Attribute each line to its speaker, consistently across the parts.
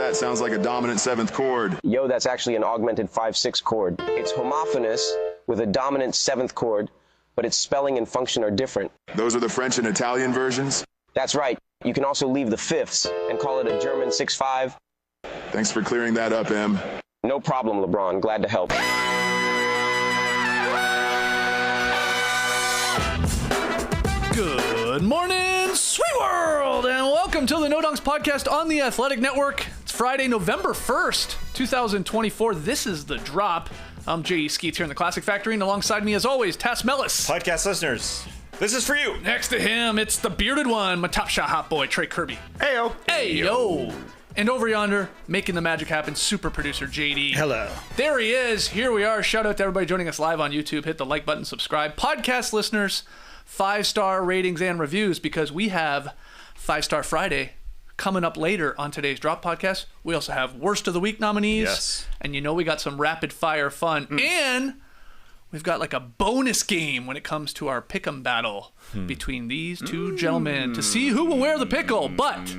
Speaker 1: that? Sounds like a dominant 7th chord.
Speaker 2: Yo, that's actually an augmented 5/6 chord. It's homophonous with a dominant 7th chord, but its spelling and function are different.
Speaker 1: Those are the French and Italian versions?
Speaker 2: That's right. You can also leave the fifths and call it a German 6/5.
Speaker 1: Thanks for clearing that up, Em.
Speaker 2: No problem, LeBron. Glad to help.
Speaker 3: Good morning, sweet world, and welcome to the No Dunks podcast on the Athletic Network. It's Friday, November 1st, 2024. This is The Drop. I'm J.E. Skeets here in the Classic Factory, and alongside me, as always, Tass Mellis.
Speaker 4: Podcast listeners, this is for you.
Speaker 3: Next to him, it's the bearded one, my top shot hot boy, Trey Kirby.
Speaker 4: Heyo.
Speaker 3: Hey-yo. And over yonder, making the magic happen, super producer JD.
Speaker 4: Hello.
Speaker 3: There he is. Here we are. Shout out to everybody joining us live on YouTube. Hit the like button, subscribe. Podcast listeners, 5-star ratings and reviews, because we have 5-Star Friday coming up later on today's Drop podcast. We also have Worst of the Week nominees.
Speaker 4: Yes.
Speaker 3: And you know we got some rapid fire fun. And we've got like a bonus game when it comes to our pick'em battle between these two gentlemen to see who will wear the pickle. But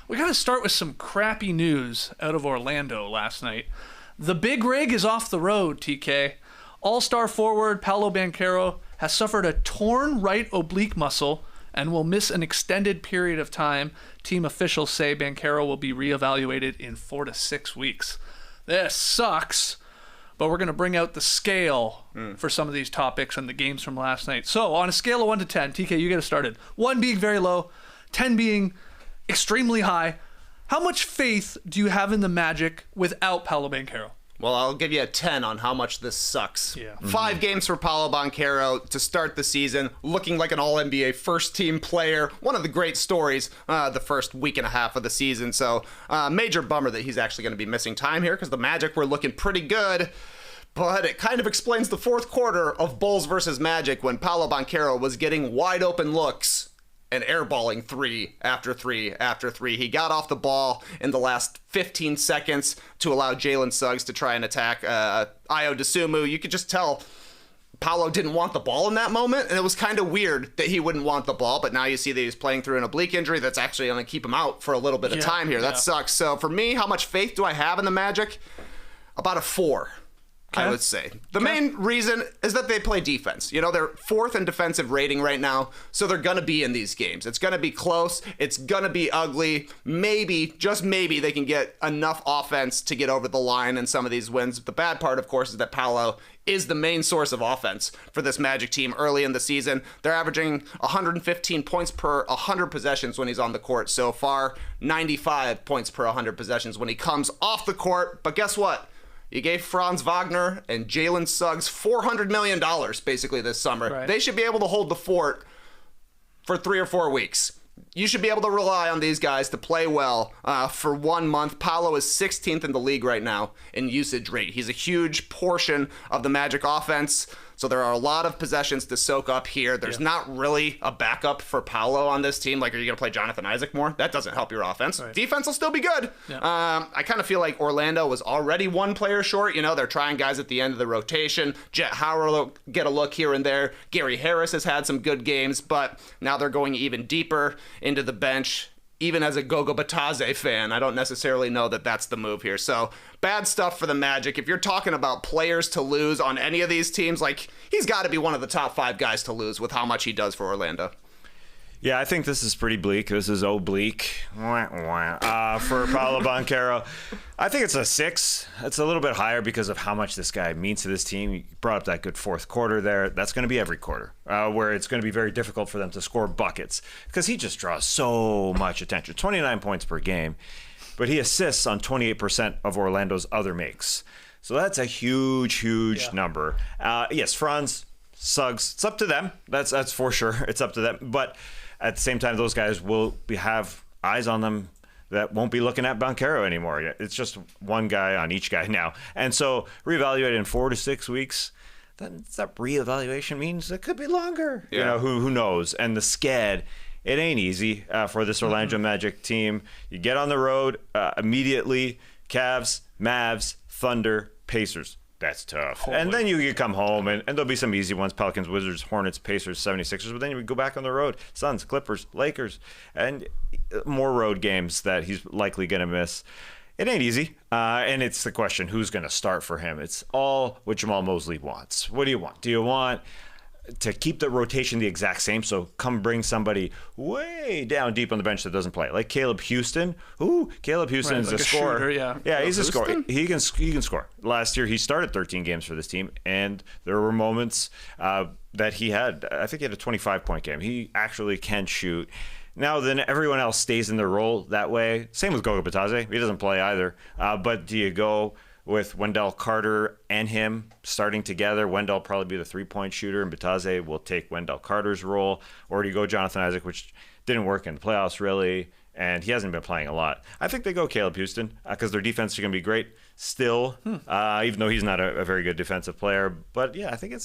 Speaker 3: we got to start with some crappy news out of Orlando last night. The big rig is off the road, TK. All-star forward Paolo Banchero has suffered a torn right oblique muscle and will miss an extended period of time. Team officials say Banchero will be reevaluated in 4 to 6 weeks. This sucks, but we're going to bring out the scale for some of these topics and the games from last night. So on a scale of 1 to 10, TK, you get us started. 1 being very low, 10 being extremely high. How much faith do you have in the Magic without Paolo Banchero?
Speaker 5: Well, I'll give you a 10 on how much this sucks.
Speaker 3: Yeah.
Speaker 5: 5 games for Paolo Banchero to start the season, looking like an All-NBA first-team player. One of the great stories the first week and a half of the season. So, major bummer that he's actually going to be missing time here, because the Magic were looking pretty good. But it kind of explains the fourth quarter of Bulls versus Magic when Paolo Banchero was getting wide-open looks and airballing 3 after 3 after 3. He got off the ball in the last 15 seconds to allow Jalen Suggs to try and attack Ayo Dosunmu. You could just tell Paolo didn't want the ball in that moment, and it was kind of weird that he wouldn't want the ball, but now you see that he's playing through an oblique injury that's actually going to keep him out for a little bit of time here. That sucks. So for me, how much faith do I have in the Magic? About a 4. I would say. The main reason is that they play defense. You know, they're 4th in defensive rating right now, so they're going to be in these games. It's going to be close. It's going to be ugly. Maybe, just maybe, they can get enough offense to get over the line in some of these wins. The bad part, of course, is that Paolo is the main source of offense for this Magic team early in the season. They're averaging 115 points per 100 possessions when he's on the court so far, 95 points per 100 possessions when he comes off the court. But guess what? You gave Franz Wagner and Jalen Suggs $400 million basically this summer.
Speaker 3: Right.
Speaker 5: They should be able to hold the fort for 3 or 4 weeks. You should be able to rely on these guys to play well for 1 month. Paolo is 16th in the league right now in usage rate. He's a huge portion of the Magic offense, so there are a lot of possessions to soak up here. There's not really a backup for Paolo on this team. Like, are you going to play Jonathan Isaac more? That doesn't help your offense. Right. Defense will still be good. Yeah. I kind of feel like Orlando was already 1 player short. You know, they're trying guys at the end of the rotation. Jet Howard will get a look here and there. Gary Harris has had some good games, but now they're going even deeper into the bench. Even as a Gogo Batadze fan, I don't necessarily know that that's the move here. So, bad stuff for the Magic. If you're talking about players to lose on any of these teams, like, he's got to be one of the top 5 guys to lose with how much he does for Orlando.
Speaker 4: Yeah, I think this is pretty bleak. This is oblique. For Paolo Banchero, I think it's a 6. It's a little bit higher because of how much this guy means to this team. You brought up that good fourth quarter there. That's going to be every quarter, where it's going to be very difficult for them to score buckets because he just draws so much attention. 29 points per game, but he assists on 28% of Orlando's other makes. So that's a huge number. Yes, Franz, Suggs, it's up to them. That's for sure. It's up to them. But at the same time, those guys will have eyes on them that won't be looking at Banchero anymore. It's just one guy on each guy now. And so reevaluate in 4 to 6 weeks, that reevaluation means it could be longer. Yeah. You know, who knows? And the sked, it ain't easy for this Orlando Magic team. You get on the road immediately, Cavs, Mavs, Thunder, Pacers. That's tough. Holy. And then you come home, and there'll be some easy ones. Pelicans, Wizards, Hornets, Pacers, 76ers. But then you go back on the road. Suns, Clippers, Lakers, and more road games that he's likely going to miss. It ain't easy, and it's the question, who's going to start for him? It's all what Jamal Mosley wants. What do you want? Do you want to keep the rotation the exact same, so come bring somebody way down deep on the bench that doesn't play, like Caleb Houston? Caleb Houston's
Speaker 3: like
Speaker 4: a scorer.
Speaker 3: shooter, yeah.
Speaker 4: Yeah, he's a
Speaker 5: Houston?
Speaker 4: scorer. He can score. Last year, he started 13 games for this team, and there were moments that he had. I think he had a 25-point game. He actually can shoot. Now, then everyone else stays in their role that way. Same with Goga Bitadze. He doesn't play either. But do you go with Wendell Carter and him starting together? Wendell probably be the three-point shooter, and Bitadze will take Wendell Carter's role. Or do you go Jonathan Isaac, which didn't work in the playoffs, really, and he hasn't been playing a lot. I think they go Caleb Houston because their defense is going to be great still, even though he's not a very good defensive player. But, yeah, I think it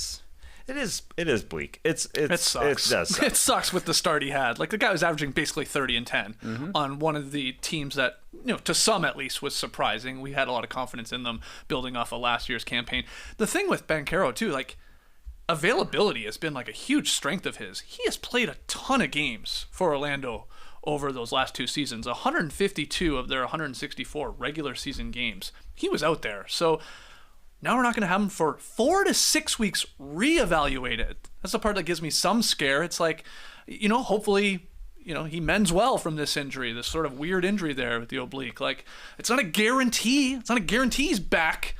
Speaker 4: is bleak. It sucks. It does suck.
Speaker 3: It sucks with the start he had. Like, the guy was averaging basically 30 and 10 on one of the teams that, to some at least, was surprising. We had a lot of confidence in them building off of last year's campaign. The thing with Banchero, too, like, availability has been like a huge strength of his. He has played a ton of games for Orlando over those last 2 seasons. 152 of their 164 regular season games. He was out there. So now we're not going to have him for 4 to 6 weeks reevaluated. That's the part that gives me some scare. It's like, hopefully, he mends well from this injury, this sort of weird injury there with the oblique. Like, it's not a guarantee. It's not a guarantee he's back,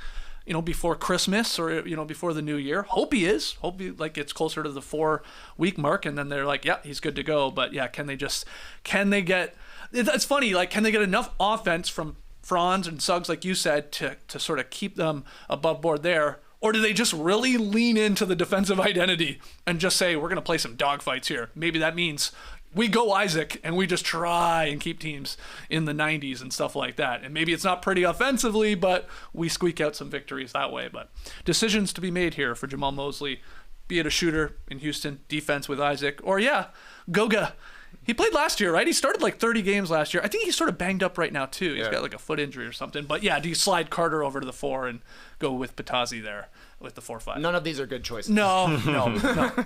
Speaker 3: before Christmas or, before the new year. Hope he is. Hope he, gets closer to the 4-week mark, and then they're like, yeah, he's good to go. But, yeah, can they get – it's funny, can they get enough offense from Franz and Suggs, like you said, to sort of keep them above board there? Or do they just really lean into the defensive identity and just say, we're going to play some dogfights here? Maybe that means we go Isaac and we just try and keep teams in the 90s and stuff like that. And maybe it's not pretty offensively, but we squeak out some victories that way. But decisions to be made here for Jamal Mosley, be it a shooter in Houston, defense with Isaac, or Goga. He played last year, right? He started 30 games last year. I think he's sort of banged up right now, too. He's got a foot injury or something. But, yeah, do you slide Carter over to the 4 and go with Bitadze there with the 4-5?
Speaker 5: None of these are good choices.
Speaker 3: No.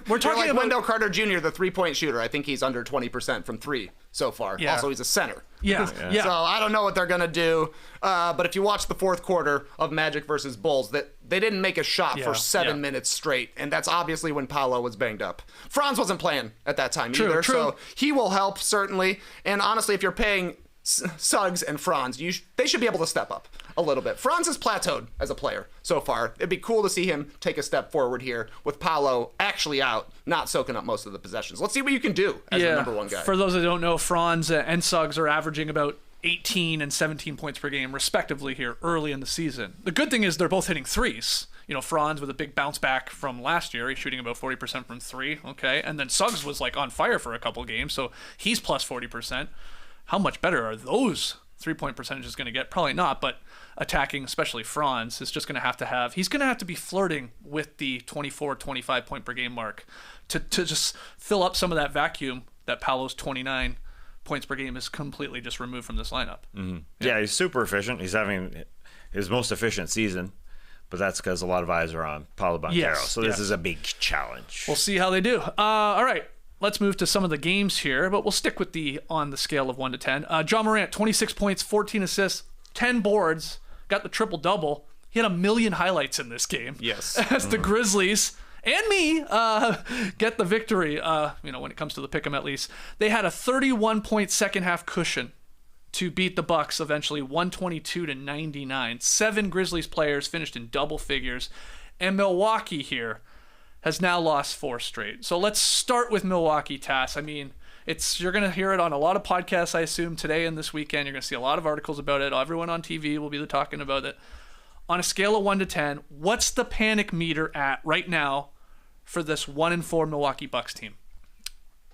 Speaker 3: We're talking about
Speaker 5: Wendell Carter Jr., the three-point shooter. I think he's under 20% from 3 so far.
Speaker 3: Yeah.
Speaker 5: Also, he's a center.
Speaker 3: Yeah.
Speaker 5: So I don't know what they're going to do. But if you watch the fourth quarter of Magic versus Bulls, that they didn't make a shot for 7 minutes straight. And that's obviously when Paolo was banged up. Franz wasn't playing at that time either.
Speaker 3: True.
Speaker 5: So he will help, certainly. And honestly, if you're paying Suggs and Franz, they should be able to step up a little bit. Franz has plateaued as a player so far. It'd be cool to see him take a step forward here with Paolo actually out, not soaking up most of the possessions. Let's see what you can do as the number one guy.
Speaker 3: For those that don't know, Franz and Suggs are averaging about 18 and 17 points per game, respectively, here early in the season. The good thing is they're both hitting threes. Franz with a big bounce back from last year. He's shooting about 40% from 3, okay? And then Suggs was on fire for a couple games, so he's plus 40%. How much better are those 3-point percentages going to get? Probably not, but attacking, especially Franz, is just going to have he's going to have to be flirting with the 24, 25 point per game mark to just fill up some of that vacuum that Paolo's 29 points per game is completely just removed from this lineup.
Speaker 4: Mm-hmm. Yeah, he's super efficient. He's having his most efficient season, but that's because a lot of eyes are on Paolo Banchero. So this is a big challenge.
Speaker 3: We'll see how they do. All right. Let's move to some of the games here, but we'll stick with on the scale of 1 to 10. John Morant, 26 points, 14 assists, 10 boards, got the triple-double. He had 1 million highlights in this game.
Speaker 5: Yes.
Speaker 3: As the Grizzlies and me get the victory, when it comes to the pick'em at least. They had a 31-point second-half cushion to beat the Bucks, eventually 122-99. 7 Grizzlies players finished in double figures, and Milwaukee here has now lost 4 straight. So let's start with Milwaukee, Tass. I mean, you're going to hear it on a lot of podcasts, I assume, today and this weekend. You're going to see a lot of articles about it. Everyone on TV will be talking about it. On a scale of 1 to 10, what's the panic meter at right now for this 1-4 Milwaukee Bucks team?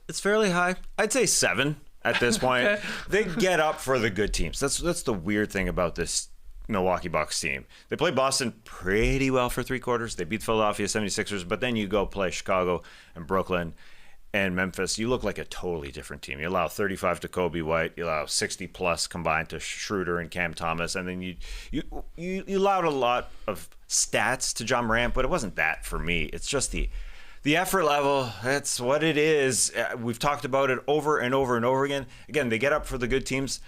Speaker 4: It's fairly high. I'd say 7 at this point.
Speaker 3: Okay.
Speaker 4: They get up for the good teams. That's the weird thing about this Milwaukee Bucks team. They played Boston pretty well for 3 quarters. They beat Philadelphia 76ers, but then you go play Chicago and Brooklyn and Memphis. You look like a totally different team. You allow 35 to Kobe White. You allow 60 plus combined to Schroeder and Cam Thomas, and then you allowed a lot of stats to John Morant, but it wasn't that for me. It's just the effort level. That's what it is. We've talked about it over and over and over again. Again, they get up for the good teams.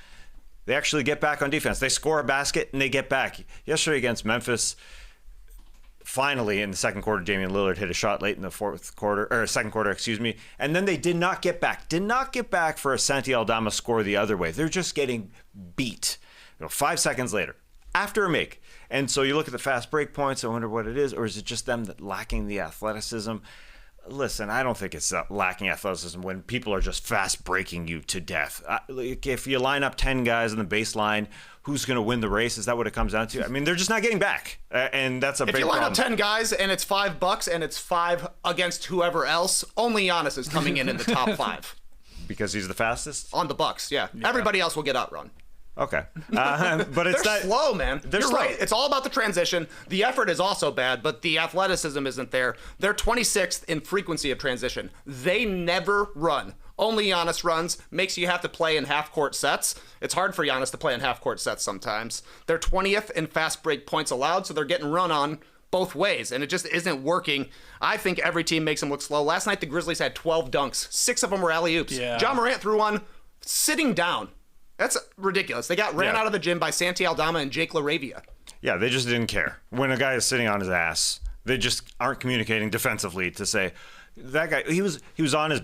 Speaker 4: They actually get back on defense. They score a basket and they get back. Yesterday against Memphis, finally in the second quarter, Damian Lillard hit a shot late in the second quarter, and then they did not get back. Did not get back for a Santi Aldama score the other way. They're just getting beat. 5 seconds later, after a make. And so you look at the fast break points, I wonder what it is, or is it just them that lacking the athleticism? Listen, I don't think it's lacking athleticism when people are just fast breaking you to death. If you line up 10 guys on the baseline, who's going to win the race? Is that what it comes down to? I mean, they're just not getting back. And that's a big problem.
Speaker 5: If you line up 10 guys and it's $5 and it's 5 against whoever else, only Giannis is coming in the top 5.
Speaker 4: Because he's the fastest?
Speaker 5: On the Bucks, yeah. Everybody else will get outrun.
Speaker 4: Okay. But it's
Speaker 5: they're slow, man. You're
Speaker 4: slow.
Speaker 5: right. It's all about the transition. The effort is also bad, but the athleticism isn't there. They're 26th in frequency of transition. They never run. Only Giannis runs, makes you have to play in half-court sets. It's hard for Giannis to play in half-court sets sometimes. They're 20th in fast break points allowed, so they're getting run on both ways, and it just isn't working. I think every team makes them look slow. Last night, the Grizzlies had 12 dunks. 6 of them were alley-oops.
Speaker 3: Yeah.
Speaker 5: John Morant threw one sitting down. That's ridiculous. They got ran out of the gym by Santi Aldama and Jake LaRavia.
Speaker 4: Yeah, they just didn't care. When a guy is sitting on his ass, they just aren't communicating defensively to say, that guy, he was on his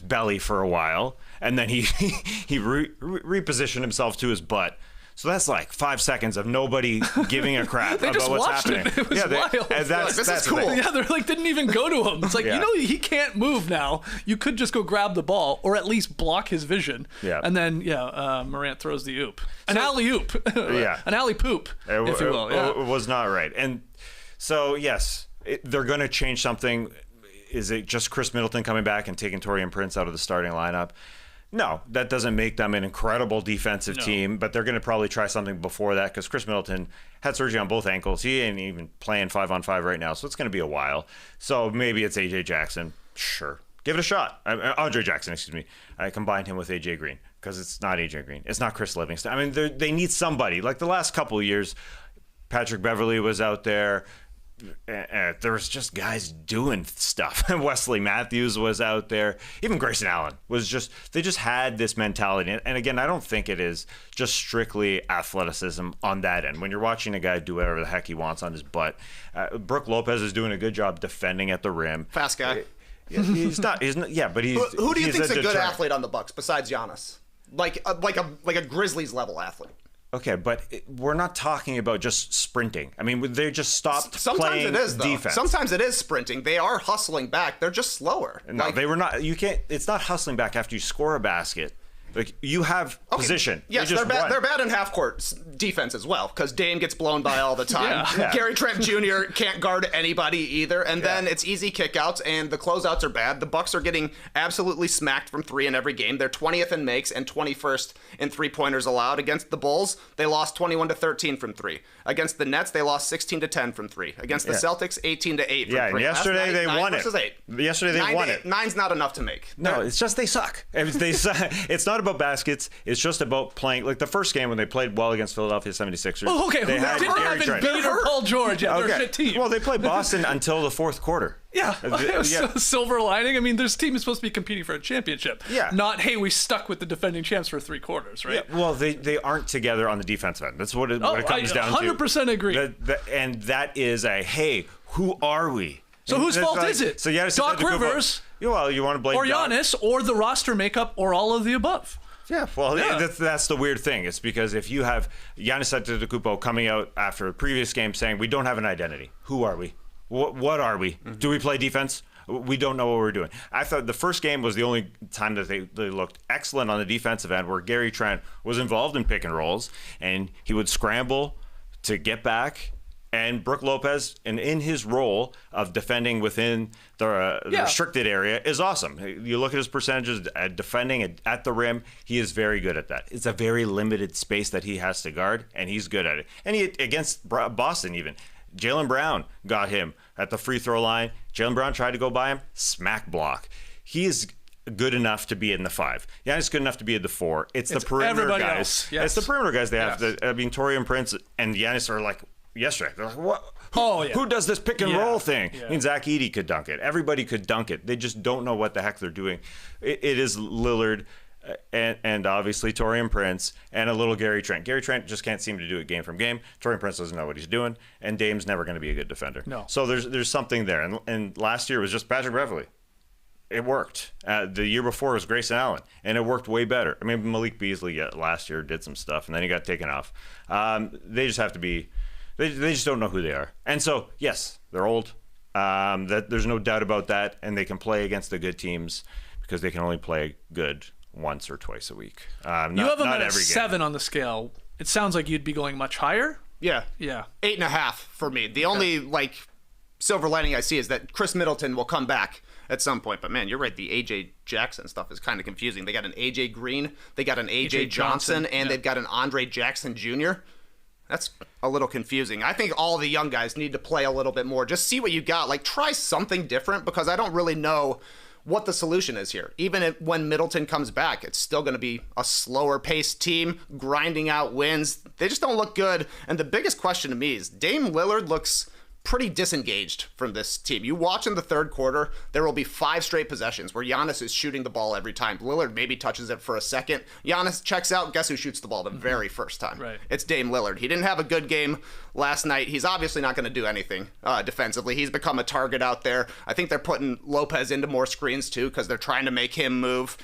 Speaker 4: belly for a while, and then he repositioned himself to his butt. So that's like 5 seconds of nobody giving a crap
Speaker 3: They
Speaker 4: about
Speaker 3: just
Speaker 4: what's
Speaker 3: watched
Speaker 4: happening.
Speaker 3: it. It was wild.
Speaker 4: And
Speaker 5: This is
Speaker 4: that's
Speaker 5: cool.
Speaker 4: the thing.
Speaker 3: Yeah, they're like, didn't even go to him. It's like,
Speaker 4: Yeah.
Speaker 3: he can't move now. You could just go grab the ball or at least block his vision.
Speaker 4: Yeah.
Speaker 3: And then, Morant throws the oop. An alley-oop.
Speaker 4: Yeah.
Speaker 3: An alley-poop, if you will. Yeah.
Speaker 4: It was not right. And so, yes, they're going to change something. Is it just Chris Middleton coming back and taking Taurean Prince out of the starting lineup? No, that doesn't make them an incredible defensive team, but they're going to probably try something before that because Chris Middleton had surgery on both ankles. He ain't even playing 5-on-5 right now, so it's going to be a while. So maybe it's A.J. Jackson. Sure. Give it a shot. Andre Jackson, excuse me. I combined him with A.J. Green because it's not A.J. Green. It's not Chris Livingston. I mean, they need somebody. Like the last couple of years, Patrick Beverley was out there. There was just guys doing stuff. Wesley Matthews was out there. Even Grayson Allen was they just had this mentality. And again, I don't think it is just strictly athleticism on that end. When you're watching a guy do whatever the heck he wants on his butt, Brook Lopez is doing a good job defending at the rim.
Speaker 5: Fast guy.
Speaker 4: He's not, yeah, but he's.
Speaker 5: Who do you think's a good
Speaker 4: deterrent.
Speaker 5: athlete on the Bucks besides Giannis? Like a Grizzlies level athlete.
Speaker 4: Okay, but we're not talking about just sprinting. I mean, they just stopped playing
Speaker 5: it is, though.
Speaker 4: defense.
Speaker 5: Sometimes it is sprinting. They are hustling back. They're just slower.
Speaker 4: No, they were not. You can't. It's not hustling back after you score a basket. Like you have position.
Speaker 5: Yes, they're bad. They're bad in half court defense as well because Dame gets blown by all the time.
Speaker 3: Yeah.
Speaker 5: Gary Trent Jr. can't guard anybody either, and then it's easy kickouts and the closeouts are bad. The Bucks are getting absolutely smacked from 3 in every game. They're 20th in makes and 21st in 3-pointers allowed. Against the Bulls, they lost 21-13 from 3. Against the Nets, they lost 16-10 from 3. Against the Celtics, 18-8 from 3.
Speaker 4: Yeah, and yesterday they won it.
Speaker 5: 8.
Speaker 4: Yesterday they won it.
Speaker 5: 9's not enough to make.
Speaker 4: No, it's just they suck. It's not about baskets. It's just about playing. Like the first game when they played well against Philadelphia 76ers.
Speaker 3: Oh, okay.
Speaker 4: They had
Speaker 3: Didn't
Speaker 4: Gary
Speaker 3: have
Speaker 4: Trent.
Speaker 3: Embiid or Paul George. Yeah, they're a shit team.
Speaker 4: Well, they played Boston until the fourth quarter.
Speaker 3: Yeah, it was a silver lining. I mean, this team is supposed to be competing for a championship.
Speaker 4: Yeah.
Speaker 3: Not, hey, we stuck with the defending champs for 3 quarters, right?
Speaker 4: Yeah, well, they aren't together on the defensive end. That's what it comes down to.
Speaker 3: 100% agree.
Speaker 4: And that is hey, who are we?
Speaker 3: So whose fault is it?
Speaker 4: So yeah,
Speaker 3: Doc Rivers?
Speaker 4: Well, you want to blame
Speaker 3: or
Speaker 4: Doc.
Speaker 3: Giannis, or the roster makeup, or all of the above.
Speaker 4: Yeah, well, that's the weird thing. It's because if you have Giannis Antetokounmpo coming out after a previous game saying, we don't have an identity. Who are we? What are we? Mm-hmm. Do we play defense? We don't know what we're doing. I thought the first game was the only time that they looked excellent on the defensive end where Gary Trent was involved in pick and rolls, and he would scramble to get back. And Brook Lopez, and in his role of defending within the restricted area, is awesome. You look at his percentages at defending at the rim, he is very good at that. It's a very limited space that he has to guard, and he's good at it. And he against Boston even. Jaylen Brown got him at the free throw line. Jaylen Brown tried to go by him, smack block. He is good enough to be in the 5. Giannis good enough to be in the 4. It's the perimeter guys.
Speaker 3: Else. Yes.
Speaker 4: It's the perimeter guys they have. Taurean Prince and Giannis are like, yesterday, they're like, what? Who does this pick and roll thing?
Speaker 3: Yeah.
Speaker 4: I mean, Zach Edey could dunk it. Everybody could dunk it. They just don't know what the heck they're doing. It is Lillard and obviously Taurean Prince and a little Gary Trent. Gary Trent just can't seem to do it game from game. Taurean Prince doesn't know what he's doing, and Dame's never going to be a good defender.
Speaker 3: No.
Speaker 4: So there's something there. And last year was just Patrick Beverley. It worked. The year before was Grayson Allen, and it worked way better. I mean, Malik Beasley last year did some stuff, and then he got taken off. They just have to be – they just don't know who they are. And so, yes, they're old. There's no doubt about that, and they can play against the good teams because they can only play good once or twice a week.
Speaker 3: You have them at a
Speaker 4: every
Speaker 3: 7 on the scale. It sounds like you'd be going much higher.
Speaker 5: Yeah.
Speaker 3: Yeah.
Speaker 5: 8.5 for me. The only silver lining I see is that Chris Middleton will come back at some point. But man, you're right. The AJ Jackson stuff is kind of confusing. They got an AJ Green, they got an AJ Johnson, and they've got an Andre Jackson Jr. That's a little confusing. I think all the young guys need to play a little bit more. Just see what you got. Try something different, because I don't really know what the solution is here. Even when Middleton comes back, it's still going to be a slower paced team, grinding out wins. They just don't look good. And the biggest question to me is Dame Lillard looks pretty disengaged from this team. You watch in the third quarter, there will be 5 straight possessions where Giannis is shooting the ball every time. Lillard maybe touches it for a second. Giannis checks out. Guess who shoots the ball the very first time?
Speaker 3: Right.
Speaker 5: It's Dame Lillard. He didn't have a good game last night. He's obviously not going to do anything defensively. He's become a target out there. I think they're putting Lopez into more screens too, because they're trying to make him move.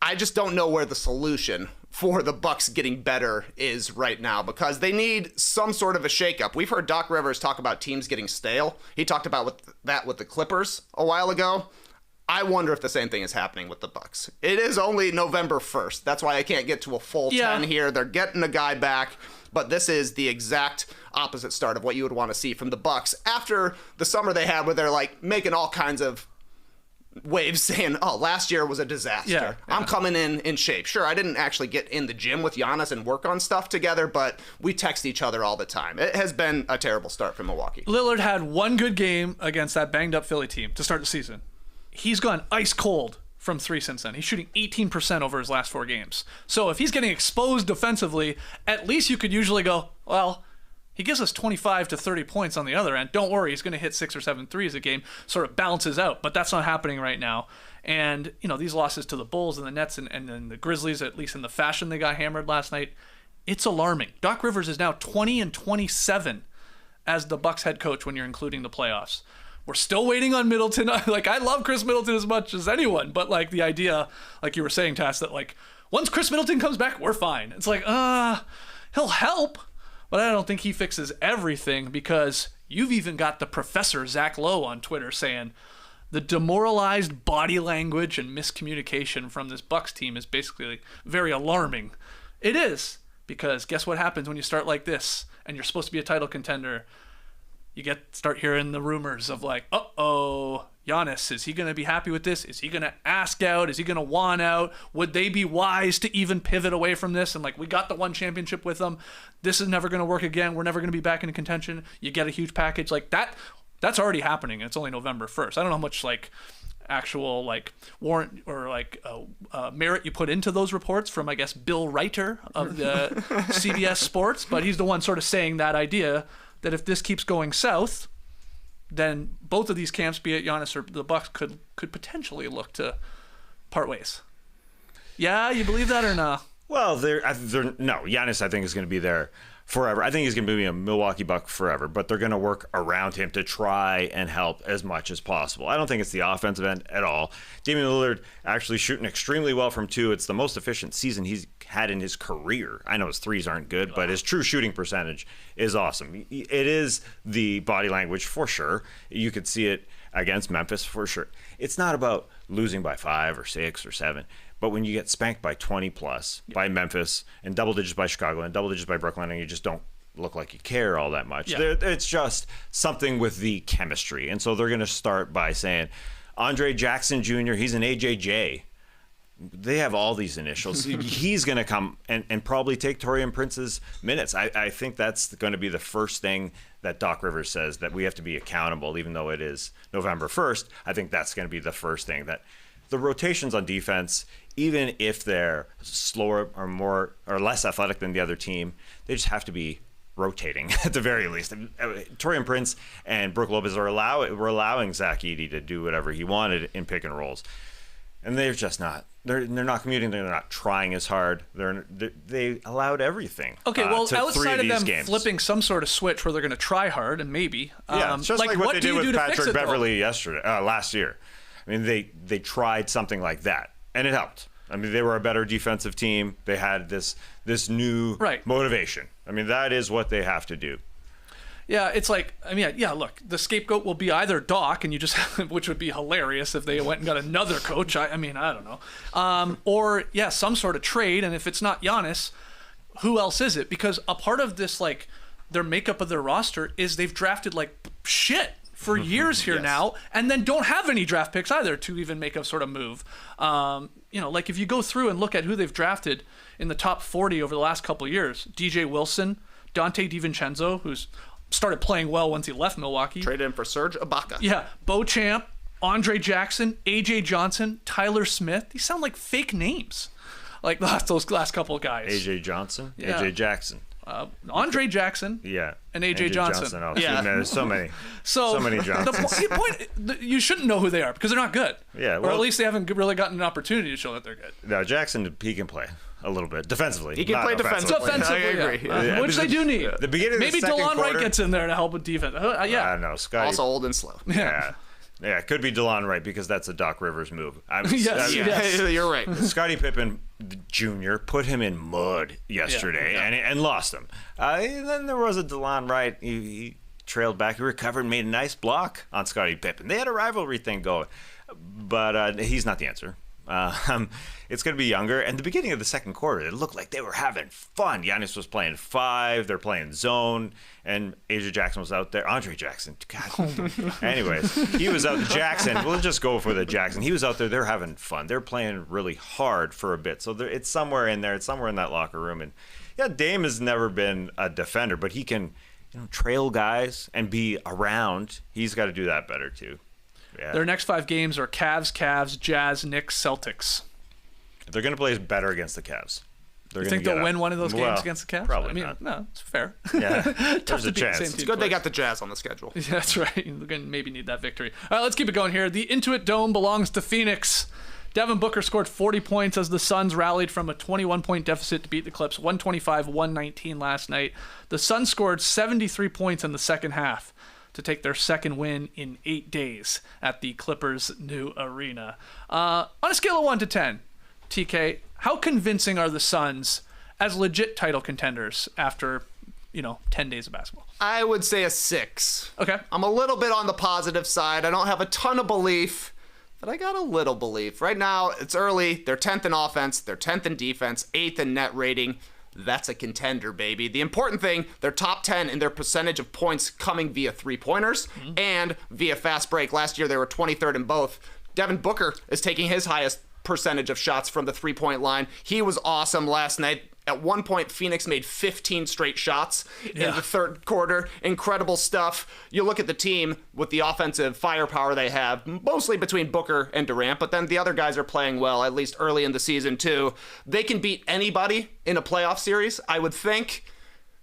Speaker 5: I just don't know where the solution for the Bucks getting better is right now, because they need some sort of a shakeup. We've heard Doc Rivers talk about teams getting stale. He talked about that with the Clippers a while ago. I wonder if the same thing is happening with the Bucks. It is only November 1st. That's why I can't get to a full 10 here. They're getting a guy back, but this is the exact opposite start of what you would want to see from the Bucks after the summer they had, where they're making all kinds of waves saying, oh, last year was a disaster.
Speaker 3: Yeah.
Speaker 5: I'm coming in shape. Sure, I didn't actually get in the gym with Giannis and work on stuff together, but we text each other all the time. It has been a terrible start for Milwaukee.
Speaker 3: Lillard had one good game against that banged-up Philly team to start the season. He's gone ice cold from 3 since then. He's shooting 18% over his last 4 games. So if he's getting exposed defensively, at least you could usually go, well, he gives us 25 to 30 points on the other end. Don't worry, he's going to hit 6 or 7 threes a game. Sort of balances out, but that's not happening right now. And, these losses to the Bulls and the Nets and then the Grizzlies, at least in the fashion they got hammered last night, it's alarming. Doc Rivers is now 20-27 as the Bucks head coach when you're including the playoffs. We're still waiting on Middleton. I love Chris Middleton as much as anyone, but the idea, like you were saying, Tass, that once Chris Middleton comes back, we're fine. It's he'll help, but I don't think he fixes everything, because you've even got the professor, Zach Lowe, on Twitter saying the demoralized body language and miscommunication from this Bucks team is basically very alarming. It is, because guess what happens when you start like this and you're supposed to be a title contender? You start hearing the rumors of uh-oh, Giannis, is he going to be happy with this? Is he going to ask out? Is he going to want out? Would they be wise to even pivot away from this? And we got the one championship with them. This is never going to work again. We're never going to be back in contention. You get a huge package like that. That's already happening. It's only November 1st. I don't know how much actual warrant or merit you put into those reports from, I guess, Bill Reiter of the CBS Sports, but he's the one sort of saying that idea that if this keeps going south, then both of these camps, be it Giannis or the Bucks, could potentially look to part ways. Yeah, you believe that or not?
Speaker 4: Well, no. Giannis, I think, is going to be there forever. I think he's going to be a Milwaukee Buck forever, but they're going to work around him to try and help as much as possible. I don't think it's the offensive end at all. Damian Lillard actually shooting extremely well from 2. It's the most efficient season he's had in his career. I know his threes aren't good, but his true shooting percentage is awesome. It is the body language for sure. You could see it against Memphis for sure. It's not about losing by 5 or 6 or 7. But when you get spanked by 20 plus by Memphis and double digits by Chicago and double digits by Brooklyn, and you just don't look like you care all that much, it's just something with the chemistry. And so they're going to start by saying, Andre Jackson Jr., he's an AJJ. They have all these initials. He's going to come and probably take Taurean Prince's minutes. I think that's going to be the first thing that Doc Rivers says, that we have to be accountable, even though it is November 1st. I think that's going to be the first thing, that the rotations on defense, even if they're slower or less athletic than the other team, they just have to be rotating at the very least. Taurean Prince and Brook Lopez were allowing Zach Edey to do whatever he wanted in pick and rolls, and they're just not They're not commuting. They're not trying as hard. They allowed everything.
Speaker 3: Okay, well,
Speaker 4: to
Speaker 3: outside of them
Speaker 4: games.
Speaker 3: flipping some sort of switch where they're going to try hard and maybe,
Speaker 4: it's just like what they did with Patrick Beverley
Speaker 3: though?
Speaker 4: last year. I mean, they tried something like that, and it helped. I mean, they were a better defensive team. They had this new motivation. I mean, that is what they have to do.
Speaker 3: Yeah, it's like, I mean, yeah, look, the scapegoat will be either Doc, and you just, which would be hilarious if they went and got another coach. I mean, I don't know. Or, yeah, some sort of trade, and if it's not Giannis, who else is it? Because a part of this, like, their makeup of their roster is they've drafted, like, shit for years here now, and then don't have any draft picks either to even make a sort of move. Like, if you go through and look at who they've drafted in the top 40 over the last couple of years, DJ Wilson, Dante DiVincenzo, who's started playing well once he left Milwaukee.
Speaker 5: Traded him for Serge Ibaka.
Speaker 3: Yeah, Beauchamp, Andre Jackson, AJ Johnson, Tyler Smith. These sound like fake names. Like those last couple of guys.
Speaker 4: AJ Johnson?
Speaker 3: Yeah.
Speaker 4: AJ Jackson.
Speaker 3: Andre Jackson.
Speaker 4: Yeah.
Speaker 3: And AJ Johnson.
Speaker 4: Oh, yeah. Man, there's so many. So many Johnsons.
Speaker 3: The point, you shouldn't know who they are because they're not good.
Speaker 4: Yeah.
Speaker 3: Or at least they haven't really gotten an opportunity to show that they're good.
Speaker 4: No, Jackson, he can play a little bit defensively.
Speaker 5: He can play defensively.
Speaker 3: I agree. Yeah. Which they do need.
Speaker 4: The beginning of
Speaker 3: maybe
Speaker 4: the second
Speaker 3: DeLon
Speaker 4: quarter,
Speaker 3: Wright gets in there to help with defense. Yeah.
Speaker 4: I know. Scotty.
Speaker 5: Also old and slow.
Speaker 4: Yeah. Yeah, it could be DeLon Wright because that's a Doc Rivers move.
Speaker 3: Yes.
Speaker 5: You're right.
Speaker 4: Scottie Pippen Jr. put him in mud yesterday and lost him. And then there was a DeLon Wright. He trailed back. He recovered and made a nice block on Scottie Pippen. They had a rivalry thing going. But he's not the answer. It's going to be younger. And the beginning of the second quarter, it looked like they were having fun. Giannis was playing 5. They're playing zone. And AJ Jackson was out there. Andre Jackson. God. Anyways, he was out. Jackson. We'll just go for the Jackson. He was out there. They're having fun. They're playing really hard for a bit. So it's somewhere in there. It's somewhere in that locker room. And yeah, Dame has never been a defender, but he can trail guys and be around. He's got to do that better too. Yeah.
Speaker 3: Their next 5 games are Cavs, Jazz, Knicks, Celtics.
Speaker 4: They're going to play better against the Cavs.
Speaker 3: You think they'll win one of those games against the Cavs?
Speaker 4: Probably
Speaker 3: not. No, it's fair.
Speaker 4: Yeah,
Speaker 3: Tough
Speaker 4: there's a chance.
Speaker 5: It's good they got the Jazz on the schedule.
Speaker 3: Yeah, that's right. They're going to maybe need that victory. All right, let's keep it going here. The Intuit Dome belongs to Phoenix. Devin Booker scored 40 points as the Suns rallied from a 21-point deficit to beat the Clips 125-119 last night. The Suns scored 73 points in the second half to take their second win in 8 days at the Clippers' new arena. On a scale of 1 to 10, TK, how convincing are the Suns as legit title contenders after, 10 days of basketball?
Speaker 5: I would say a 6.
Speaker 3: Okay.
Speaker 5: I'm a little bit on the positive side. I don't have a ton of belief, but I got a little belief. Right now, it's early. They're 10th in offense. They're 10th in defense, 8th in net rating. That's a contender, baby. The important thing, they're top 10 in their percentage of points coming via three-pointers and via fast break. Last year, they were 23rd in both. Devin Booker is taking his highest percentage of shots from the three-point line. He was awesome last night. At one point, Phoenix made 15 straight shots in the third quarter. Incredible stuff. You look at the team with the offensive firepower they have, mostly between Booker and Durant, but then the other guys are playing well, at least early in the season, too. They can beat anybody in a playoff series, I would think.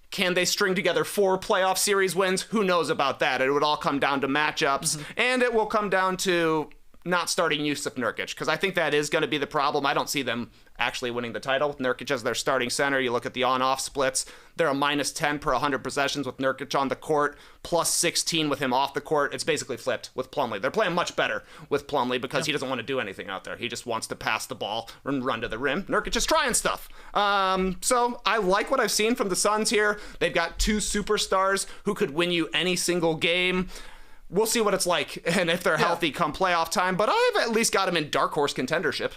Speaker 5: Can they string together 4 playoff series wins? Who knows about that? It would all come down to matchups, and it will come down to not starting Yusuf Nurkic, because I think that is going to be the problem. I don't see them actually winning the title with Nurkic as their starting center. You look at the on-off splits, they're a minus 10 per 100 possessions with Nurkic on the court, plus 16 with him off the court. It's basically flipped with Plumlee. They're playing much better with Plumlee because he doesn't want to do anything out there. He just wants to pass the ball and run to the rim. Nurkic is trying stuff. So I like what I've seen from the Suns here. They've got 2 superstars who could win you any single game. We'll see what it's like and if they're healthy come playoff time, but I've at least got them in dark horse contendership.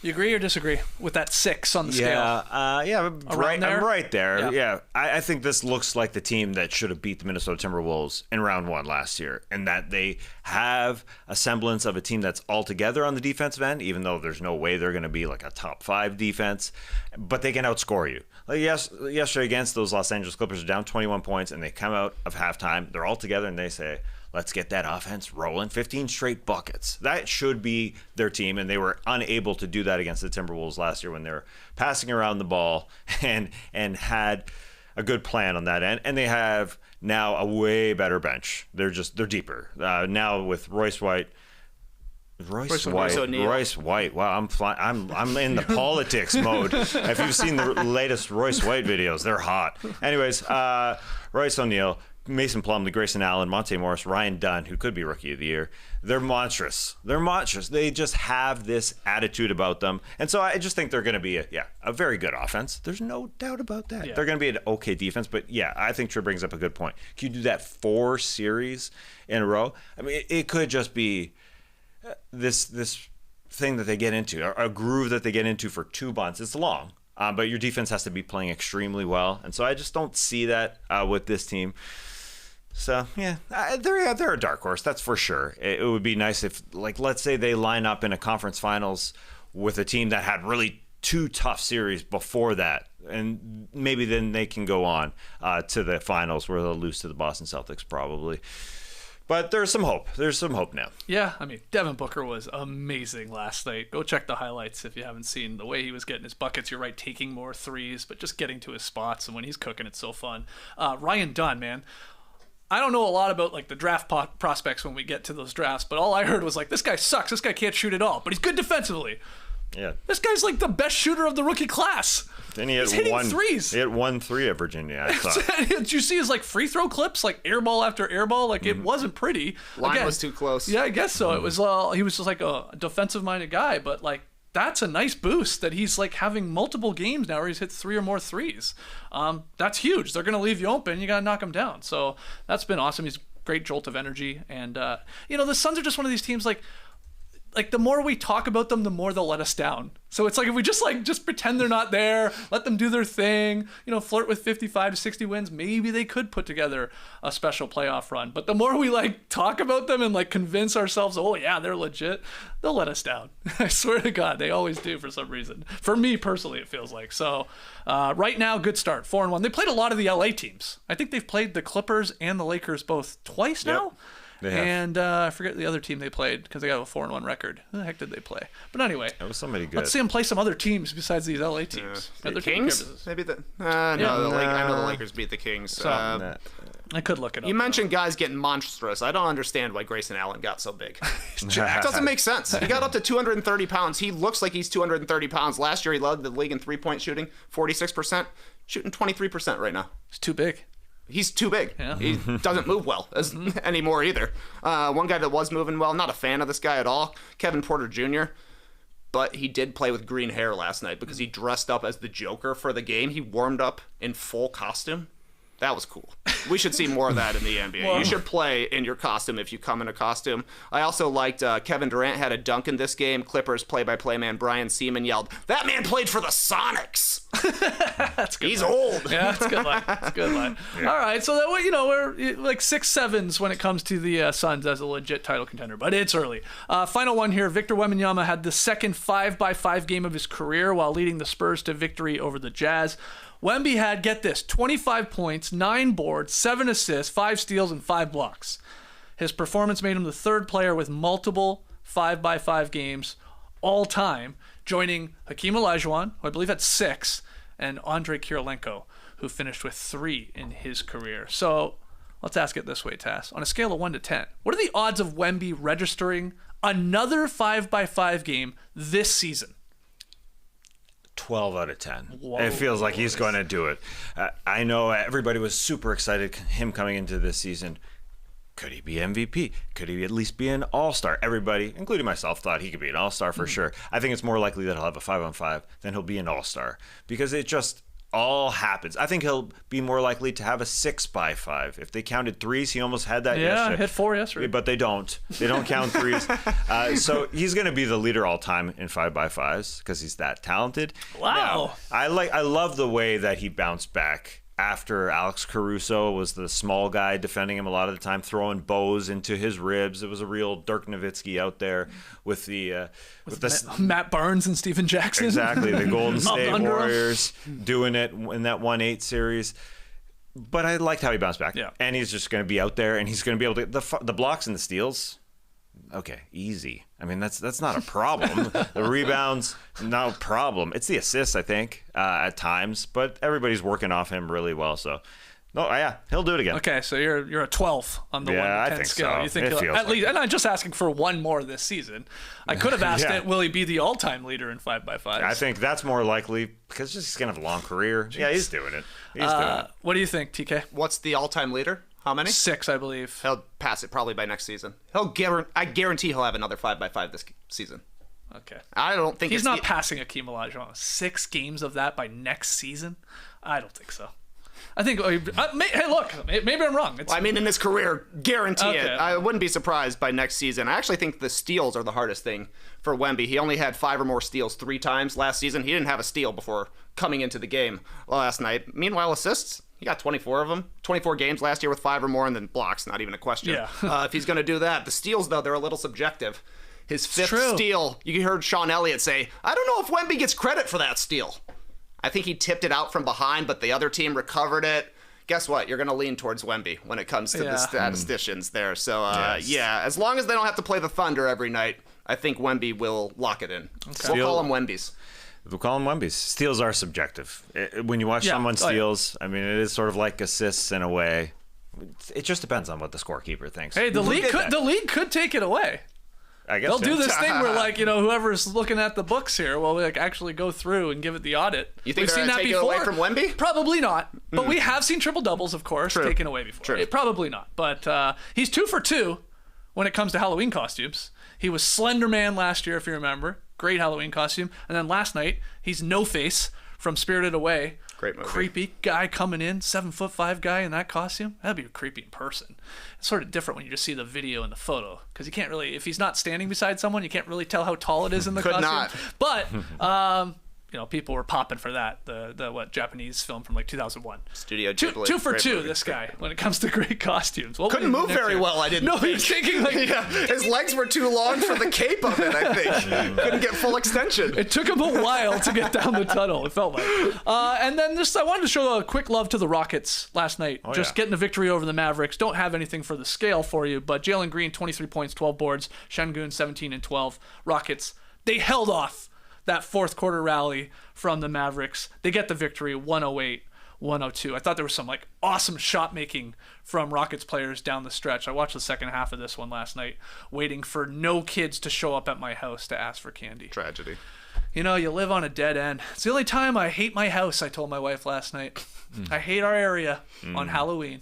Speaker 3: You agree or disagree with that 6 on the scale?
Speaker 4: I'm right there. Yeah. I think this looks like the team that should have beat the Minnesota Timberwolves in round 1 last year, and that they have a semblance of a team that's all together on the defensive end, even though there's no way they're going to be like a top 5 defense, but they can outscore you. Like yesterday against those Los Angeles Clippers are down 21 points, and they come out of halftime, they're all together, and they say, let's get that offense rolling. 15 straight buckets. That should be their team, and they were unable to do that against the Timberwolves last year when they were passing around the ball and had a good plan on that end. And they have now a way better bench. They're deeper. Now with Royce White, Royce White. Wow, I'm in the politics mode. If you've seen the latest Royce White videos, they're hot. Anyways, Royce O'Neal, Mason Plumlee, Grayson Allen, Monte Morris, Ryan Dunn, who could be Rookie of the Year. They're monstrous. They just have this attitude about them. And so I just think they're going to be a very good offense. There's no doubt about that. Yeah. They're going to be an okay defense. But, yeah, I think Trey brings up a good point. Can you do that 4 series in a row? I mean, it could just be this thing that they get into, a groove that they get into for 2 months. It's long, but your defense has to be playing extremely well. And so I just don't see that with this team. So, yeah, they're a dark horse, that's for sure. It would be nice if, like, let's say they line up in a conference finals with a team that had really 2 tough series before that, and maybe then they can go on to the finals where they'll lose to the Boston Celtics probably. But there's some hope. There's some hope now.
Speaker 3: Yeah, I mean, Devin Booker was amazing last night. Go check the highlights if you haven't seen the way he was getting his buckets. You're right, taking more threes, but just getting to his spots, and when he's cooking, it's so fun. Ryan Dunn, man. I don't know a lot about like the draft prospects when we get to those drafts, but all I heard was like, this guy sucks. This guy can't shoot at all, but he's good defensively.
Speaker 4: Yeah.
Speaker 3: This guy's like the best shooter of the rookie class.
Speaker 4: Then he's
Speaker 3: hitting threes.
Speaker 4: He hit 1 3 at Virginia, I thought.
Speaker 3: Did you see his like free throw clips, like air ball after air ball? Like it wasn't pretty.
Speaker 5: Line was too close.
Speaker 3: Yeah, I guess so. It was. He was just like a defensive minded guy, but like that's a nice boost that he's like having multiple games now where he's hit 3 or more threes. That's huge. They're gonna leave you open. You gotta knock him down. So that's been awesome. He's a great jolt of energy, and the Suns are just one of these teams like the more we talk about them, the more they'll let us down. So it's like if we just pretend they're not there, let them do their thing, flirt with 55 to 60 wins, maybe they could put together a special playoff run. But the more we like talk about them and like convince ourselves, oh yeah, they're legit, they'll let us down. I swear to God, they always do for some reason. For me personally, it feels like. So right now, good start, 4-1. They played a lot of the LA teams. I think they've played the Clippers and the Lakers both twice now.
Speaker 4: Yep.
Speaker 3: And I forget the other team they played because they got a 4-1 record. Who the heck did they play? But anyway,
Speaker 4: it was somebody good.
Speaker 3: Let's see them play some other teams besides these LA teams.
Speaker 5: The Kings? Maybe I know the Lakers beat the Kings.
Speaker 3: So, I could look it up.
Speaker 5: You mentioned guys getting monstrous. I don't understand why Grayson Allen got so big. It doesn't make sense. He got up to 230 pounds. He looks like he's 230 pounds. Last year, he led the league in three-point shooting, 46%, shooting 23% right now.
Speaker 3: It's too big.
Speaker 5: He's too big.
Speaker 3: Yeah.
Speaker 5: He doesn't move well anymore either. One guy that was moving well, not a fan of this guy at all, Kevin Porter Jr., but he did play with green hair last night because he dressed up as the Joker for the game. He warmed up in full costume. That was cool. We should see more of that in the NBA. Whoa. You should play in your costume if you come in a costume. I also liked Kevin Durant had a dunk in this game. Clippers play-by-play man Brian Seaman yelled, "That man played for the Sonics."
Speaker 3: That's good.
Speaker 5: He's
Speaker 3: line.
Speaker 5: old.
Speaker 3: Yeah, that's a good line. That's a good line. Yeah. All right, so that we're like 6-7s when it comes to the Suns as a legit title contender, but it's early. Final one here. Victor Wembanyama had the second 5x5 game of his career while leading the Spurs to victory over the Jazz. Wemby had, get this, 25 points, 9 boards, 7 assists, 5 steals, and 5 blocks. His performance made him the third player with multiple 5x5 games all time, joining Hakeem Olajuwon, who I believe had 6, and Andrei Kirilenko, who finished with 3 in his career. So let's ask it this way, Tass. On a scale of 1 to 10, what are the odds of Wemby registering another 5x5 game this season?
Speaker 4: 12 out of 10.
Speaker 3: Whoa.
Speaker 4: It feels like he's going to do it. I know everybody was super excited him coming into this season. Could he be MVP? Could he at least be an all-star? Everybody, including myself, thought he could be an all-star for sure. I think it's more likely that he'll have a 5-on-5 than he'll be an all-star because it just all happens. I think he'll be more likely to have a 6x5. If they counted threes, he almost had that yesterday.
Speaker 3: Yeah, hit 4 yesterday.
Speaker 4: But they don't. They don't count threes. So he's going to be the leader all time in 5x5s because he's that talented.
Speaker 3: Wow.
Speaker 4: Now, I love the way that he bounced back after Alex Caruso was the small guy defending him a lot of the time, throwing bows into his ribs. It was a real Dirk Nowitzki out there with the
Speaker 3: Matt Barnes and Steven Jackson.
Speaker 4: Exactly, the Golden State Warriors doing it in that 1-8 series. But I liked how he bounced back.
Speaker 3: Yeah.
Speaker 4: And he's just going to be out there, and he's going to be able to the blocks and the steals. Okay, easy. I mean, that's not a problem. The rebounds, no problem. It's the assists, I think, at times. But everybody's working off him really well. So Oh yeah, he'll do it again.
Speaker 3: Okay, so you're a 12 on the 1 to 10
Speaker 4: I think
Speaker 3: scale.
Speaker 4: so.
Speaker 3: You think
Speaker 4: It
Speaker 3: he'll
Speaker 4: feels
Speaker 3: at
Speaker 4: like
Speaker 3: least?
Speaker 4: it.
Speaker 3: And I'm just asking for one more this season. I could have asked
Speaker 4: Yeah.
Speaker 3: it. Will he be the all-time leader in 5x5s?
Speaker 4: I think that's more likely because he's gonna have a long career. Yeah, he's doing it. He's doing it.
Speaker 3: What do you think, TK?
Speaker 5: What's the all-time leader? How many?
Speaker 3: 6, I believe.
Speaker 5: He'll pass it probably by next season. I guarantee he'll have another 5x5 this season.
Speaker 3: Okay.
Speaker 5: I don't think
Speaker 3: He's
Speaker 5: it's
Speaker 3: not passing Akeem Olajuwon. 6 games of that by next season? I don't think so. I think. Hey, look. Maybe I'm wrong.
Speaker 5: I mean, in his career, guarantee
Speaker 3: Okay.
Speaker 5: it. I wouldn't be surprised by next season. I actually think the steals are the hardest thing for Wemby. He only had 5 or more steals 3 times last season. He didn't have a steal before coming into the game last night. Meanwhile, assists, he got 24 of them. 24 games last year with 5 or more, and then blocks, not even a question.
Speaker 3: Yeah.
Speaker 5: If he's going to do that. The steals, though, they're a little subjective. His 5th
Speaker 3: true.
Speaker 5: steal, you heard Sean Elliott say, I don't know if Wemby gets credit for that steal. I think he tipped it out from behind, but the other team recovered it. Guess what? You're going to lean towards Wemby when it comes to the statisticians there. So, yeah, as long as they don't have to play the Thunder every night, I think Wemby will lock it in. Okay. We'll call him Wemby's.
Speaker 4: We'll call them Wemby's. Steals are subjective. When you watch someone steals, I mean, it is sort of like assists in a way. It just depends on what the scorekeeper thinks.
Speaker 3: Hey, the league could take it away.
Speaker 4: I guess
Speaker 3: They'll do this thing where, whoever's looking at the books here will actually go through and give it the audit.
Speaker 5: You think
Speaker 3: We've
Speaker 5: they're
Speaker 3: seen
Speaker 5: going
Speaker 3: that
Speaker 5: to take
Speaker 3: before.
Speaker 5: it away from Wemby?
Speaker 3: Probably not. But we have seen triple doubles, of course, taken away before.
Speaker 5: True.
Speaker 3: Probably not. But he's 2 for 2 when it comes to Halloween costumes. He was Slender Man last year, if you remember. Great Halloween costume. And then last night, he's No Face from Spirited Away.
Speaker 5: Great movie.
Speaker 3: Creepy guy coming in, 7'5" guy in that costume. That'd be creepy in person. It's sort of different when you just see the video and the photo, because you can't really, if he's not standing beside someone, you can't really tell how tall it is in the
Speaker 5: Could
Speaker 3: costume.
Speaker 5: not.
Speaker 3: But people were popping for that. The Japanese film from 2001.
Speaker 5: Studio
Speaker 3: Two
Speaker 5: Ghibli.
Speaker 3: for
Speaker 5: Great
Speaker 3: 2.
Speaker 5: movie.
Speaker 3: This guy when it comes to great costumes. What
Speaker 5: Couldn't
Speaker 3: will he
Speaker 5: move
Speaker 3: do next
Speaker 5: very
Speaker 3: year?
Speaker 5: well, I didn't
Speaker 3: No,
Speaker 5: think.
Speaker 3: he's taking
Speaker 5: Yeah, his legs were too long for the cape of it, I think. Couldn't get full extension.
Speaker 3: It took him a while to get down the tunnel, it felt like. And then I wanted to show a quick love to the Rockets last night. Getting a victory over the Mavericks. Don't have anything for the scale for you, but Jalen Green, 23 points, 12 boards. Şengün, 17 and 12. Rockets, they held off that fourth quarter rally from the Mavericks. They get the victory, 108-102. I thought there was some awesome shot making from Rockets players down the stretch. I watched the second half of this one last night, waiting for no kids to show up at my house to ask for candy.
Speaker 5: Tragedy.
Speaker 3: You live on a dead end. It's the only time I hate my house, I told my wife last night. I hate our area on Halloween.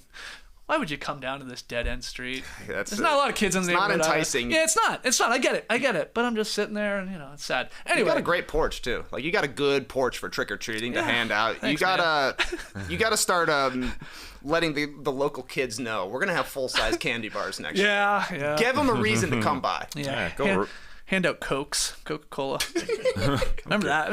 Speaker 3: Why would you come down to this dead end street? There's not a lot of kids in the neighborhood.
Speaker 5: It's not enticing.
Speaker 3: Yeah, it's not. I get it. But I'm just sitting there and, it's sad. Anyway.
Speaker 5: You got a great porch, too. You got a good porch for trick-or-treating to hand out.
Speaker 3: Thanks,
Speaker 5: you gotta start letting the local kids know. We're going to have full-size candy bars next year.
Speaker 3: Yeah.
Speaker 5: Give them a reason to come by.
Speaker 3: Yeah. Hand out Cokes, Coca-Cola. Remember that?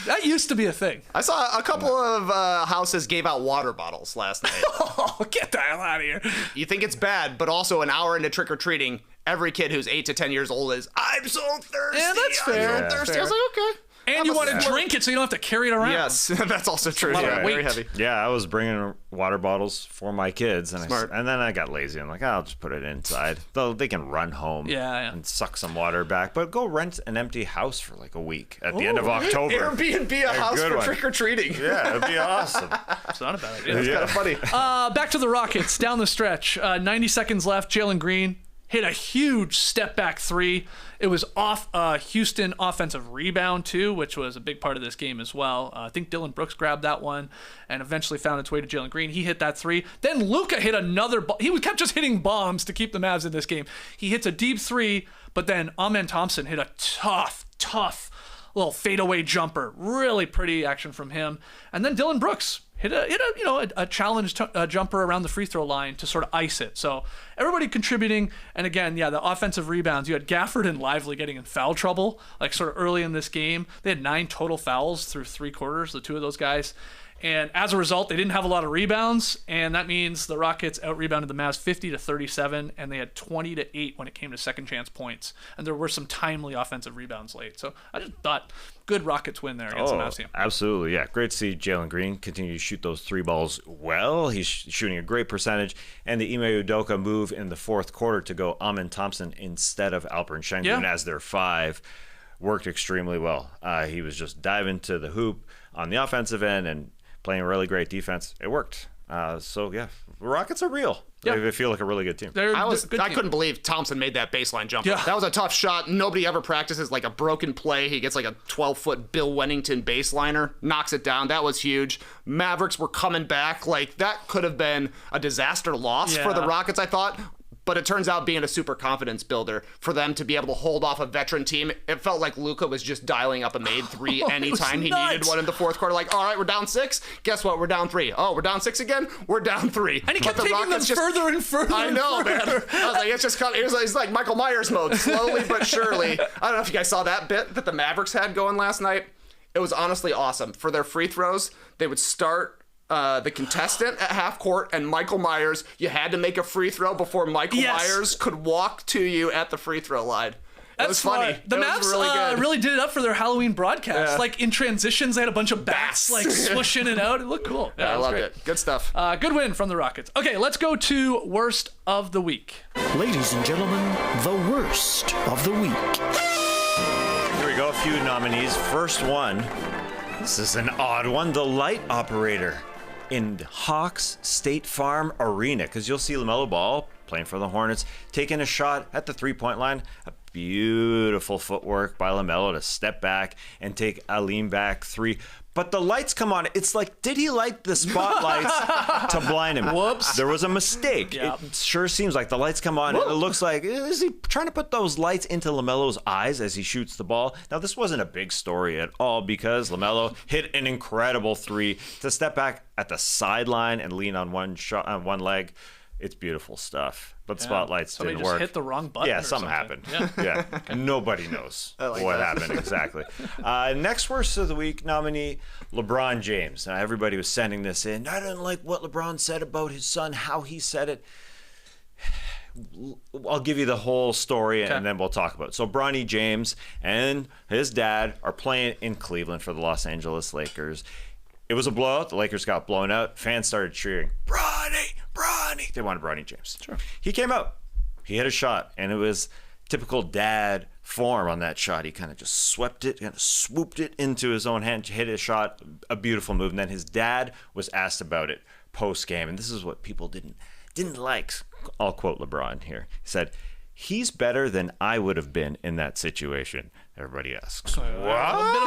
Speaker 3: That used to be a thing.
Speaker 5: I saw a couple of houses gave out water bottles last night.
Speaker 3: Oh, get the hell out of here.
Speaker 5: You think it's bad, but also an hour into trick-or-treating, every kid who's 8 to 10 years old is, I'm so thirsty.
Speaker 3: Yeah, that's fair.
Speaker 5: I'm so thirsty.
Speaker 3: Fair.
Speaker 5: I was like, okay.
Speaker 3: And you want to drink it so you don't have to carry it around.
Speaker 5: Yes, that's also true.
Speaker 3: lot of
Speaker 5: Yeah,
Speaker 3: weight.
Speaker 5: very heavy.
Speaker 4: Yeah, I was bringing water bottles for my kids, and
Speaker 5: Smart.
Speaker 4: and then I got lazy. I'm like, I'll just put it inside. Though they can run home and suck some water back, but go rent an empty house for a week at the end of October.
Speaker 5: Airbnb a house
Speaker 4: good
Speaker 5: for
Speaker 4: one.
Speaker 5: trick-or-treating.
Speaker 4: Yeah, it'd be awesome.
Speaker 3: It's not a bad idea.
Speaker 5: It's kind of funny.
Speaker 3: Back to the Rockets, down the stretch. 90 seconds left. Jalen Green hit a huge step-back 3. It was off Houston offensive rebound, too, which was a big part of this game as well. I think Dylan Brooks grabbed that one and eventually found its way to Jalen Green. He hit that 3. Then Luka hit another he kept just hitting bombs to keep the Mavs in this game. He hits a deep 3, but then Amen Thompson hit a tough little fadeaway jumper. Really pretty action from him. And then Dylan Brooks hit a challenge jumper around the free throw line to sort of ice it. So everybody contributing. And again, the offensive rebounds. You had Gafford and Lively getting in foul trouble, sort of early in this game. They had 9 total fouls through 3 quarters, the 2 of those guys. And as a result, they didn't have a lot of rebounds, and that means the Rockets out-rebounded the Mavs 50-37, and they had 20-8 when it came to second-chance points. And there were some timely offensive rebounds late. So I just thought good Rockets win there against the Mavs team.
Speaker 4: Absolutely, yeah. Great to see Jalen Green continue to shoot those 3 balls well. He's shooting a great percentage. And the Ime Udoka move in the fourth quarter to go Amen Thompson instead of Alperen Şengün as their 5 worked extremely well. He was just diving to the hoop on the offensive end and playing really great defense. It worked. So yeah, the Rockets are real.
Speaker 3: Yeah.
Speaker 4: They feel like a really good team.
Speaker 3: I
Speaker 5: couldn't believe Thompson made that baseline jumper.
Speaker 3: Yeah.
Speaker 5: That was a tough shot. Nobody ever practices like a broken play. He gets like a 12-foot Bill Wennington baseliner, knocks it down. That was huge. Mavericks were coming back. Like, that could have been a disaster loss for the Rockets, I thought. But it turns out being a super confidence builder for them to be able to hold off a veteran team. It felt like Luka was just dialing up a made three anytime he needed one in the fourth quarter. Like, all right, we're down 6. Guess what? We're down 3. Oh, we're down 6 again? We're down 3.
Speaker 3: And he kept taking them further and further.
Speaker 5: I know, man. I was like, it's just kind of, it's like Michael Myers mode, slowly but surely. I don't know if you guys saw that bit that the Mavericks had going last night. It was honestly awesome. For their free throws, they would start the contestant at half court, and Michael Myers, you had to make a free throw before Michael Myers could walk to you at the free throw line. It was funny.
Speaker 3: The Mavs really did it up for their Halloween broadcast.
Speaker 5: Yeah.
Speaker 3: Like in transitions, they had a bunch of bats like swoosh in and out. It looked cool.
Speaker 5: Yeah, I loved it. Good stuff.
Speaker 3: Good win from the Rockets. Okay, let's go to worst of the week.
Speaker 6: Ladies and gentlemen, the worst of the week.
Speaker 4: Here we go, a few nominees. First one, this is an odd one, the light operator in Hawks State Farm Arena, because you'll see LaMelo Ball playing for the Hornets taking a shot at the three-point line. A beautiful footwork by LaMelo to step back and take a lean back 3. But the lights come on. It's like, did he light the spotlights to blind him?
Speaker 3: Whoops.
Speaker 4: There was a mistake.
Speaker 3: Yep.
Speaker 4: It sure seems like the lights come on. And it looks like, is he trying to put those lights into LaMelo's eyes as he shoots the ball? Now, this wasn't a big story at all because LaMelo hit an incredible 3 to step back at the sideline and lean on one leg. It's beautiful stuff. But the spotlights
Speaker 3: Somebody
Speaker 4: didn't
Speaker 3: just
Speaker 4: work.
Speaker 3: hit the wrong button.
Speaker 4: Yeah,
Speaker 3: or
Speaker 4: something
Speaker 3: something.
Speaker 4: happened. Yeah. Nobody knows what happened exactly. Next worst of the week nominee, LeBron James. Now, everybody was sending this in. I didn't like what LeBron said about his son, how he said it. I'll give you the whole story and then we'll talk about it. So Bronny James and his dad are playing in Cleveland for the Los Angeles Lakers. It was a blowout. The Lakers got blown out. Fans started cheering, Bronny, Bronny. They wanted Bronny James. Sure. He came out. He hit a shot, and it was typical dad form on that shot. He kind of just swept it, kind of swooped it into his own hand, hit a shot, a beautiful move. And then his dad was asked about it post-game, and this is what people didn't like. I'll quote LeBron here. He said, "He's better than I would have been in that situation." Everybody asks, "What?"
Speaker 3: A bit of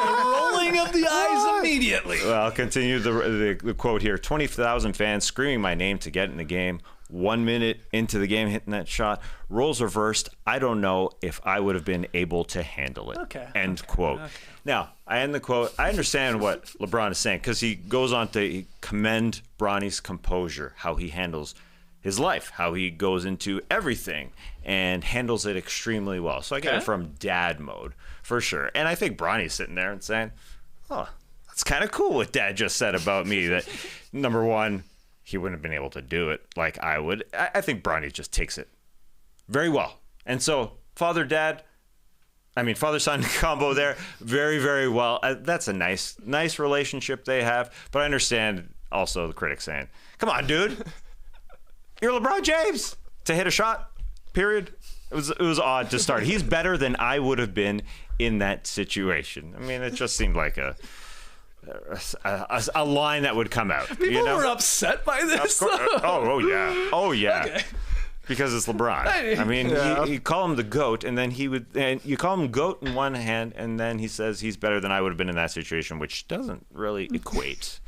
Speaker 3: a rolling of the eyes immediately.
Speaker 4: Well, I'll continue the quote here. 20,000 fans screaming my name to get in the game. 1 minute into the game, hitting that shot. Roles reversed. I don't know if I would have been able to handle it.
Speaker 3: Okay.
Speaker 4: End quote. Okay. Now, I end the quote. I understand what LeBron is saying because he goes on to commend Bronny's composure, how he handles his life, how he goes into everything and handles it extremely well. So I get it from dad mode for sure. And I think Bronny's sitting there and saying, oh, that's kind of cool what dad just said about me. That number one, he wouldn't have been able to do it like I would. I think Bronny just takes it very well. And so father-son combo there, very, very well. That's a nice relationship they have. But I understand also the critics saying, come on, dude. You're LeBron James to hit a shot, period. It was odd to start. He's better than I would have been in that situation. I mean, it just seemed like a line that would come out.
Speaker 3: People were upset by this.
Speaker 4: Oh yeah. Okay. Because it's LeBron. I mean, you call him the GOAT, and then you call him GOAT in one hand, and then he says he's better than I would have been in that situation, which doesn't really equate.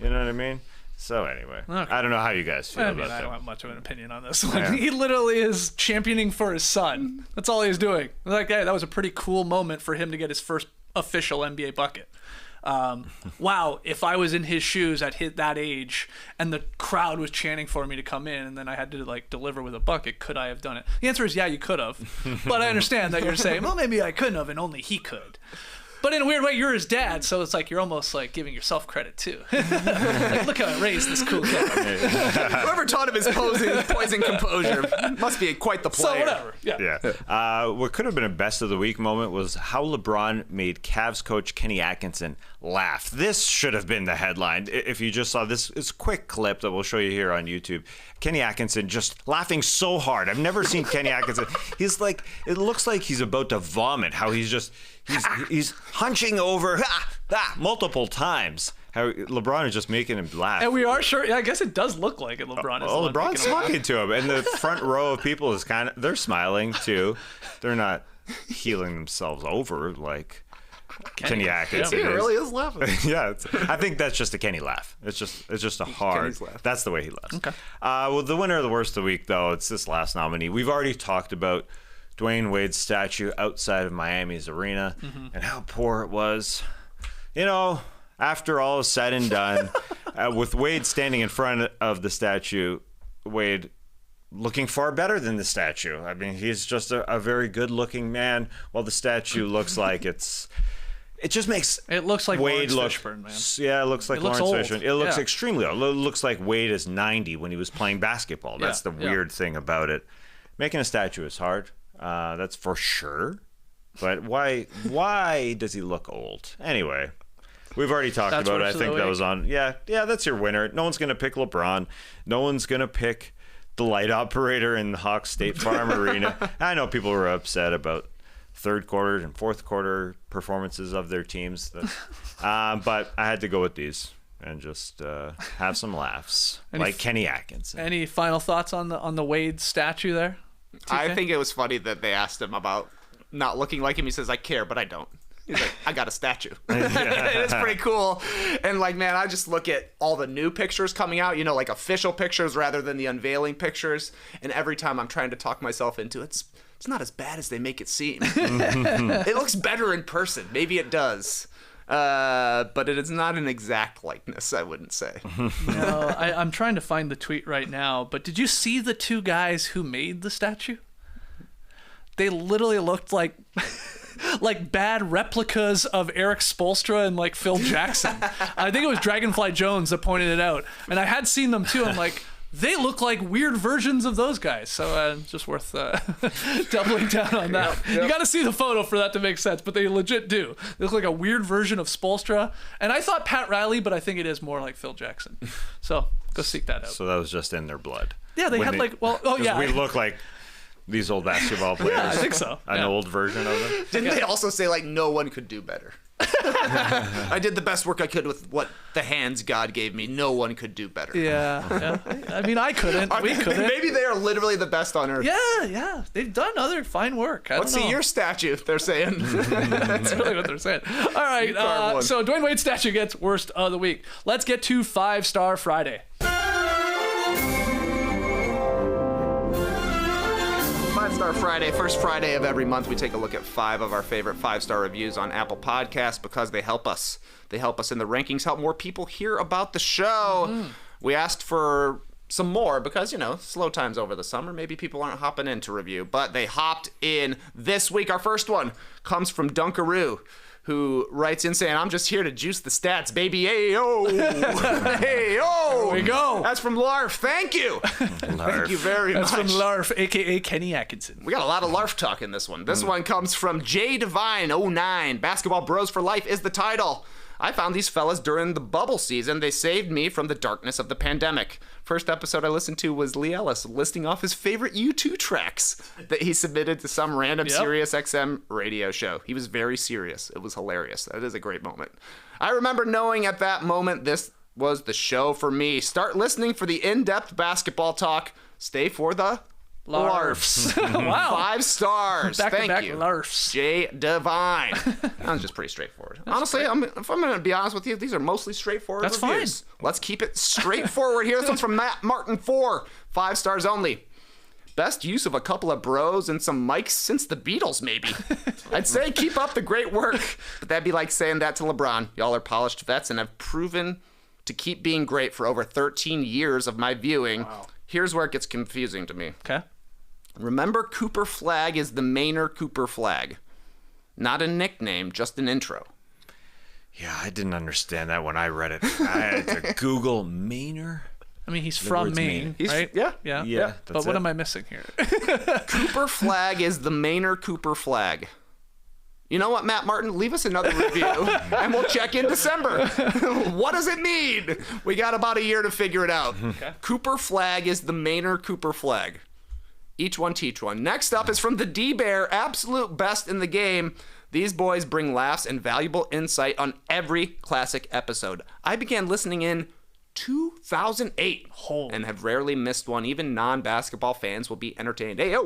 Speaker 4: You know what I mean? So anyway, I don't know how you guys feel about that.
Speaker 3: I don't have much of an opinion on this one. Yeah. He literally is championing for his son. That's all he's doing. Like, hey, that was a pretty cool moment for him to get his first official NBA bucket. Wow, if I was in his shoes at that age and the crowd was chanting for me to come in and then I had to deliver with a bucket, could I have done it? The answer is yeah, you could have. But I understand that you're saying, well, maybe I couldn't have and only he could. But in a weird way, you're his dad, so it's like you're almost like giving yourself credit too. Like, look how I raised this cool kid.
Speaker 5: Whoever taught him his poison composure must be quite the player.
Speaker 3: So whatever. Yeah.
Speaker 4: What could have been a best of the week moment was how LeBron made Cavs coach Kenny Atkinson laugh. This should have been the headline. If you just saw this, it's a quick clip that we'll show you here on YouTube. Kenny Atkinson just laughing so hard. I've never seen Kenny Atkinson. He's like, it looks like he's about to vomit. How he's hunching over. multiple times. How LeBron is just making him laugh.
Speaker 3: And we are sure. Yeah, I guess it does look like it. LeBron is.
Speaker 4: LeBron's talking to him, and the front row of people is they're smiling too. They're not healing themselves over like Kenny Atkinson.
Speaker 5: He really is laughing.
Speaker 4: Yeah, I think that's just a Kenny laugh. It's just a hard.
Speaker 5: Kenny's laugh.
Speaker 4: That's the way he laughs.
Speaker 3: Okay.
Speaker 4: Well, the winner of the worst of the week, though, it's this last nominee. We've already talked about Dwyane Wade's statue outside of Miami's arena and how poor it was. You know, after all is said and done, with Wade standing in front of the statue, Wade looking far better than the statue. I mean, he's just a very good-looking man, while the statue looks like it just makes
Speaker 3: It looks like
Speaker 4: Wade
Speaker 3: Lawrence
Speaker 4: look.
Speaker 3: Fishburne, man.
Speaker 4: Yeah, it looks like
Speaker 3: It looks
Speaker 4: Lawrence
Speaker 3: old.
Speaker 4: Fishburne. It looks
Speaker 3: Yeah.
Speaker 4: extremely old. It looks like Wade is 90 when he was playing basketball. That's the weird thing about it. Making a statue is hard. That's for sure. But why does he look old? Anyway, we've already talked
Speaker 3: That's
Speaker 4: about it. I
Speaker 3: worst of the
Speaker 4: think that
Speaker 3: week.
Speaker 4: was on. Yeah, that's your winner. No one's going to pick LeBron. No one's going to pick the light operator in the Hawks State Farm Arena. I know people were upset about third quarter and fourth quarter performances of their teams. But I had to go with these and just have some laughs. Like Kenny Atkinson.
Speaker 3: Any final thoughts on the Wade statue there?
Speaker 5: I think it was funny that they asked him about not looking like him. He says, I care, but I don't. He's like, I got a statue. It's pretty cool. And like, man, I just look at all the new pictures coming out, you know, like official pictures rather than the unveiling pictures. And every time I'm trying to talk myself into it, it's not as bad as they make it seem. It looks better in person. Maybe it does. But it is not an exact likeness, I wouldn't say.
Speaker 3: No, I'm trying to find the tweet right now. But did you see the two guys who made the statue? They literally looked like bad replicas of Eric Spoelstra and like Phil Jackson. I think it was Dragonfly Jones that pointed it out, and I had seen them too. I'm like, they look like weird versions of those guys. So just worth doubling down on that. You got to see the photo for that to make sense, but they legit do. They look like a weird version of Spoelstra, and I thought Pat Riley, but I think it is more like Phil Jackson. So go seek that out.
Speaker 4: So that was just in their blood.
Speaker 3: Yeah, they had
Speaker 4: We look like these old basketball players.
Speaker 3: Yeah, I think so.
Speaker 4: An old version of them.
Speaker 5: Didn't they also say, like, no one could do better? I did the best work I could with what the hands God gave me. No one could do better.
Speaker 3: Yeah. I mean, I couldn't. We couldn't.
Speaker 5: Maybe they are literally the best on earth.
Speaker 3: Yeah. They've done other fine work.
Speaker 5: Let's see your statue, they're saying.
Speaker 3: That's really what they're saying. All right. So Dwyane Wade's statue gets worst of the week. Let's get to 5-Star Friday.
Speaker 5: 5-Star Friday, first Friday of every month, we take a look at 5 of our favorite 5-star reviews on Apple Podcasts because they help us. They help us in the rankings, help more people hear about the show. We asked for some more because, you know, slow times over the summer. Maybe people aren't hopping in to review, but they hopped in this week. Our first one comes from Dunkaroo, who writes in saying, I'm just here to juice the stats, baby. Hey-o. Hey-o.
Speaker 3: There we go.
Speaker 5: That's from Larf. Thank you. Thank you very much.
Speaker 3: That's from Larf, a.k.a. Kenny Atkinson.
Speaker 5: We got a lot of Larf talk in this one. This one comes from J Divine 09. Basketball Bros for Life is the title. I found these fellas during the bubble season. They saved me from the darkness of the pandemic. First episode I listened to was Lee Ellis listing off his favorite U2 tracks that he submitted to some random Sirius XM radio show. He was very serious. It was hilarious. That is a great moment. I remember knowing at that moment this was the show for me. Start listening for the in-depth basketball talk. Stay for the Larfs.
Speaker 3: Wow.
Speaker 5: 5 stars.
Speaker 3: Back-to-back
Speaker 5: Thank you.
Speaker 3: Larfs.
Speaker 5: J Divine. That was just pretty straightforward. Honestly, if I'm going to be honest with you, these are mostly straightforward
Speaker 3: That's
Speaker 5: reviews.
Speaker 3: fine.
Speaker 5: Let's keep it straightforward here. This one's from Matt Martin 4. 5 stars only. Best use of a couple of bros and some mics since the Beatles, maybe. I'd say keep up the great work, but that'd be like saying that to LeBron. Y'all are polished vets and have proven to keep being great for over 13 years of my viewing. Wow. Here's where it gets confusing to me.
Speaker 3: Okay.
Speaker 5: Remember, Cooper Flag is the Mainer Cooper Flag. Not a nickname, just an intro.
Speaker 4: Yeah, I didn't understand that when I read it. I had to Google Mainer.
Speaker 3: I mean, he's from Maine, right?
Speaker 5: Yeah.
Speaker 3: But
Speaker 4: that's
Speaker 3: what
Speaker 4: it.
Speaker 3: am I missing here?
Speaker 5: Cooper Flag is the Mainer Cooper Flag. You know what, Matt Martin? Leave us another review, and we'll check in December. What does it mean? We got about a year to figure it out.
Speaker 3: Okay.
Speaker 5: Cooper Flag is the Mainer Cooper Flag. Each one teach one. Next up is from the D-Bear, absolute best in the game. These boys bring laughs and valuable insight on every classic episode. I began listening in 2008 and have rarely missed one. Even non-basketball fans will be entertained. Hey,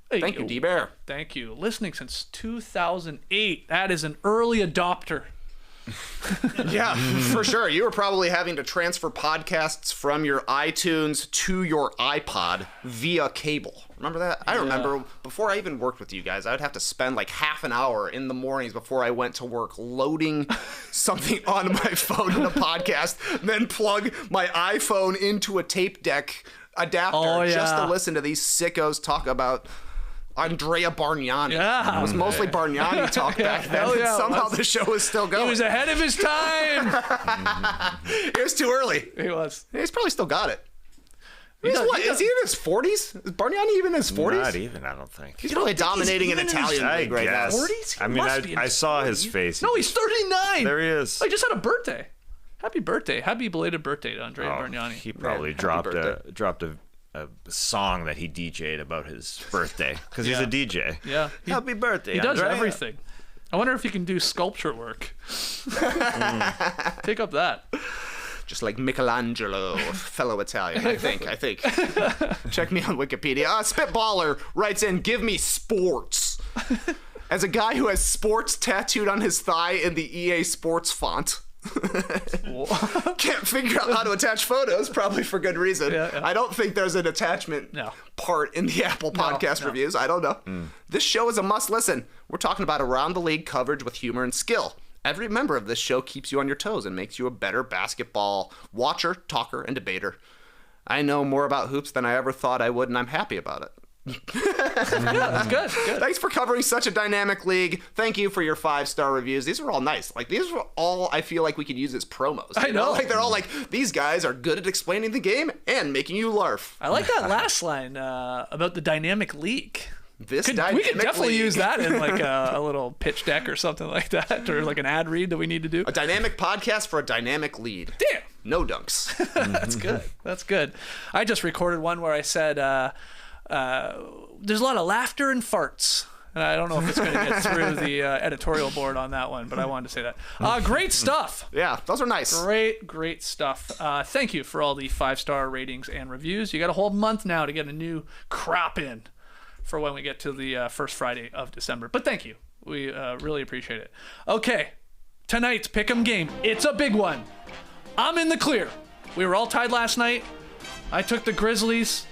Speaker 5: thank you, D-Bear.
Speaker 3: Thank you. Listening since 2008. That is an early adopter.
Speaker 5: Yeah, for sure. You were probably having to transfer podcasts from your iTunes to your iPod via cable. Remember that? I remember before I even worked with you guys, I would have to spend like half an hour in the mornings before I went to work loading something onto my phone in a podcast, then plug my iPhone into a tape deck adapter just to listen to these sickos talk about Andrea Bargnani.
Speaker 3: Yeah.
Speaker 5: It was mostly Bargnani talk back then. And somehow the show was still going.
Speaker 3: He was ahead of his time.
Speaker 5: It was too early.
Speaker 3: He was.
Speaker 5: He's probably still got it. Is he in his 40s? Is Bargnani even in his 40s?
Speaker 4: Not even, I don't think.
Speaker 5: He's probably dominating an Italian league right now.
Speaker 3: 40s?
Speaker 4: I mean, I saw his face.
Speaker 3: No, he's 39.
Speaker 4: There he is.
Speaker 3: I just had a birthday. Happy birthday. Happy belated birthday to Andrea Bargnani.
Speaker 4: He probably dropped a song that he DJ'd about his birthday because he's a DJ.
Speaker 3: Yeah.
Speaker 4: Happy birthday,
Speaker 3: He does
Speaker 4: Andrea.
Speaker 3: everything. I wonder if he can do sculpture work. Take up that.
Speaker 5: Just like Michelangelo, fellow Italian, I think. Check me on Wikipedia. Spitballer writes in, give me sports. As a guy who has sports tattooed on his thigh in the EA Sports font. Can't figure out how to attach photos, probably for good reason. Yeah. I don't think there's an attachment part in the Apple Podcast reviews. I don't know. This show is a must listen. We're talking about around the league coverage with humor and skill. Every member of this show keeps you on your toes and makes you a better basketball watcher, talker, and debater. I know more about hoops than I ever thought I would, and I'm happy about it.
Speaker 3: That's good.
Speaker 5: Thanks for covering such a dynamic league. Thank you for your 5-star reviews. These were all nice. Like, these were all I feel like we could use as promos.
Speaker 3: I know.
Speaker 5: Like, they're all like, these guys are good at explaining the game and making you larf.
Speaker 3: I like that last line about the dynamic league.
Speaker 5: We could
Speaker 3: definitely use that in like a little pitch deck or something like that, or like an ad read that we need to do.
Speaker 5: A dynamic podcast for a dynamic lead.
Speaker 3: Damn.
Speaker 5: No dunks.
Speaker 3: That's good. That's good. I just recorded one where I said there's a lot of laughter and farts. And I don't know if it's going to get through the editorial board on that one, but I wanted to say that. Great stuff.
Speaker 5: Yeah, those are nice.
Speaker 3: Great stuff. Thank you for all the 5-star ratings and reviews. You got a whole month now to get a new crop in for when we get to the first Friday of December. But thank you. We really appreciate it. Okay, tonight's Pick'em game. It's a big one. I'm in the clear. We were all tied last night. I took the Grizzlies.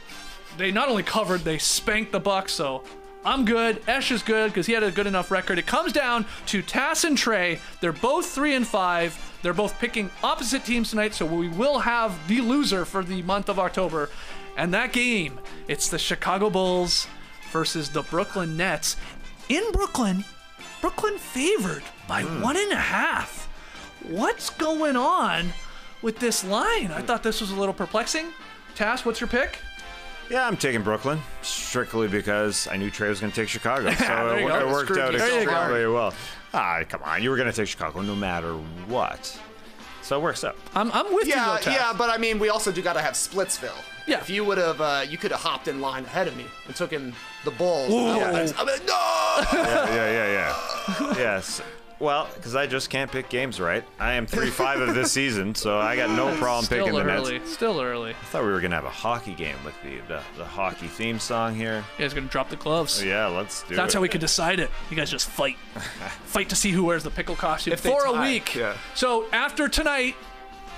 Speaker 3: They not only covered, they spanked the Bucks, so I'm good. Esh is good because he had a good enough record. It comes down to Tass and Trey. They're both 3-5. They're both picking opposite teams tonight, so we will have the loser for the month of October. And that game, it's the Chicago Bulls versus the Brooklyn Nets. In Brooklyn favored by 1.5. What's going on with this line? I thought this was a little perplexing. Tass, what's your pick?
Speaker 4: Yeah, I'm taking Brooklyn strictly because I knew Trey was going to take Chicago. So it worked out extremely well. Come on. You were going to take Chicago no matter what. So it works out.
Speaker 3: I'm with you, though, Tass.
Speaker 5: Yeah, but I mean, we also do got to have Splitsville.
Speaker 3: Yeah.
Speaker 5: If you would have, you could have hopped in line ahead of me and took in the Bulls. No!
Speaker 4: Yeah. Yes. Well, because I just can't pick games right. I am 3-5 of this season, so I got no problem picking the Nets.
Speaker 3: Still early.
Speaker 4: I thought we were going to have a hockey game with the hockey theme song here.
Speaker 3: You guys going to drop the gloves.
Speaker 4: Yeah, let's do it.
Speaker 3: That's how we could decide it. You guys just fight. Fight to see who wears the pickle costume for a week.
Speaker 5: Yeah.
Speaker 3: So after tonight,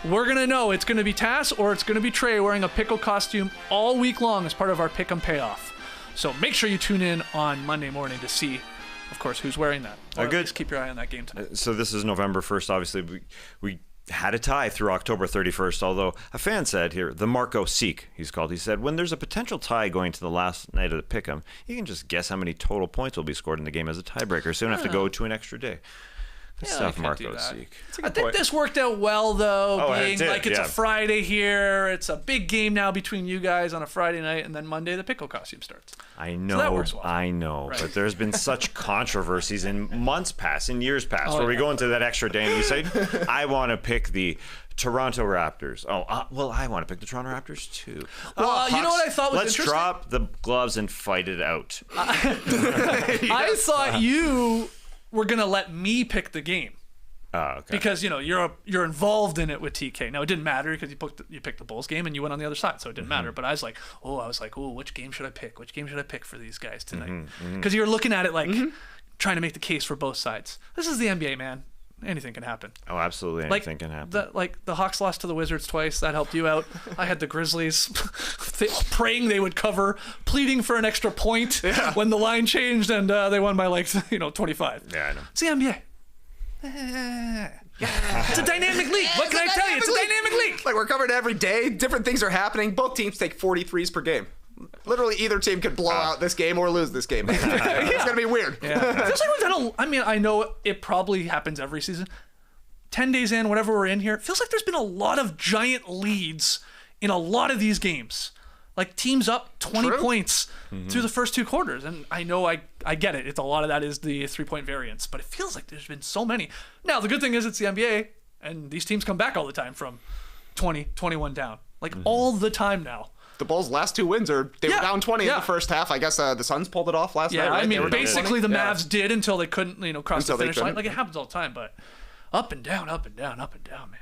Speaker 3: we're going to know it's going to be Tass or it's going to be Trey wearing a pickle costume all week long as part of our Pick'em payoff. So make sure you tune in on Monday morning to see, of course, who's wearing that. Or
Speaker 4: good.
Speaker 3: Just keep your eye on that game tonight.
Speaker 4: So this is November 1st. Obviously, we had a tie through October 31st, although a fan said here, the Marco Seek, he's called. He said, when there's a potential tie going to the last night of the Pick'em, you can just guess how many total points will be scored in the game as a tiebreaker, so you don't have to go to an extra day. Stuff
Speaker 3: you can't do
Speaker 4: Marco
Speaker 3: that.
Speaker 4: Seek.
Speaker 3: I think this worked out well, though,
Speaker 4: Oh, it
Speaker 3: being
Speaker 4: did,
Speaker 3: like it's
Speaker 4: yeah.
Speaker 3: a Friday here. It's a big game now between you guys on a Friday night, and then Monday the pickle costume starts.
Speaker 4: I know,
Speaker 3: that works well.
Speaker 4: I know,
Speaker 3: Right.
Speaker 4: but there's been such controversies in months past, in years past, where we go into that extra day and you say, I want to pick the Toronto Raptors. Well, I want to pick the Toronto Raptors too.
Speaker 3: Well, you know what I thought was
Speaker 4: Let's
Speaker 3: interesting?
Speaker 4: drop the gloves and fight it out.
Speaker 3: I thought you were going to let me pick the game.
Speaker 4: Okay.
Speaker 3: Because you're involved in it with TK. Now it didn't matter because you picked the Bulls game and you went on the other side, so it didn't matter. But I was like, which game should I pick? Which game should I pick for these guys tonight? Because you're looking at it like trying to make the case for both sides. This is the NBA, man. Anything can happen.
Speaker 4: Oh, absolutely, anything can happen.
Speaker 3: The Hawks lost to the Wizards twice. That helped you out. I had the Grizzlies praying they would cover, pleading for an extra point when the line changed, and they won by 25.
Speaker 4: Yeah, I know.
Speaker 3: It's the NBA. It's a dynamic league. What can I tell you? It's a dynamic league.
Speaker 5: Like, we're covered every day. Different things are happening. Both teams take 40 threes per game. Literally, either team could blow out this game or lose this game. It's going to be weird.
Speaker 3: Yeah. Feels like we've done I know it probably happens every season. 10 days in, whatever we're in here, it feels like there's been a lot of giant leads in a lot of these games. Like teams up 20 points through the first two quarters. And I know I get it. It's a lot of that is the 3-point variance, but it feels like there's been so many. Now, the good thing is it's the NBA, and these teams come back all the time from 20, 21 down. Like all the time now.
Speaker 5: The Bulls' last two wins were down 20 in the first half. I guess the Suns pulled it off last night.
Speaker 3: Yeah,
Speaker 5: Right?
Speaker 3: I mean, basically the
Speaker 5: Yeah.
Speaker 3: Mavs did until they couldn't, cross
Speaker 5: Until
Speaker 3: the
Speaker 5: they
Speaker 3: finish line.
Speaker 5: couldn't.
Speaker 3: Like it happens all the time, but up and down, up and down, up and down, man.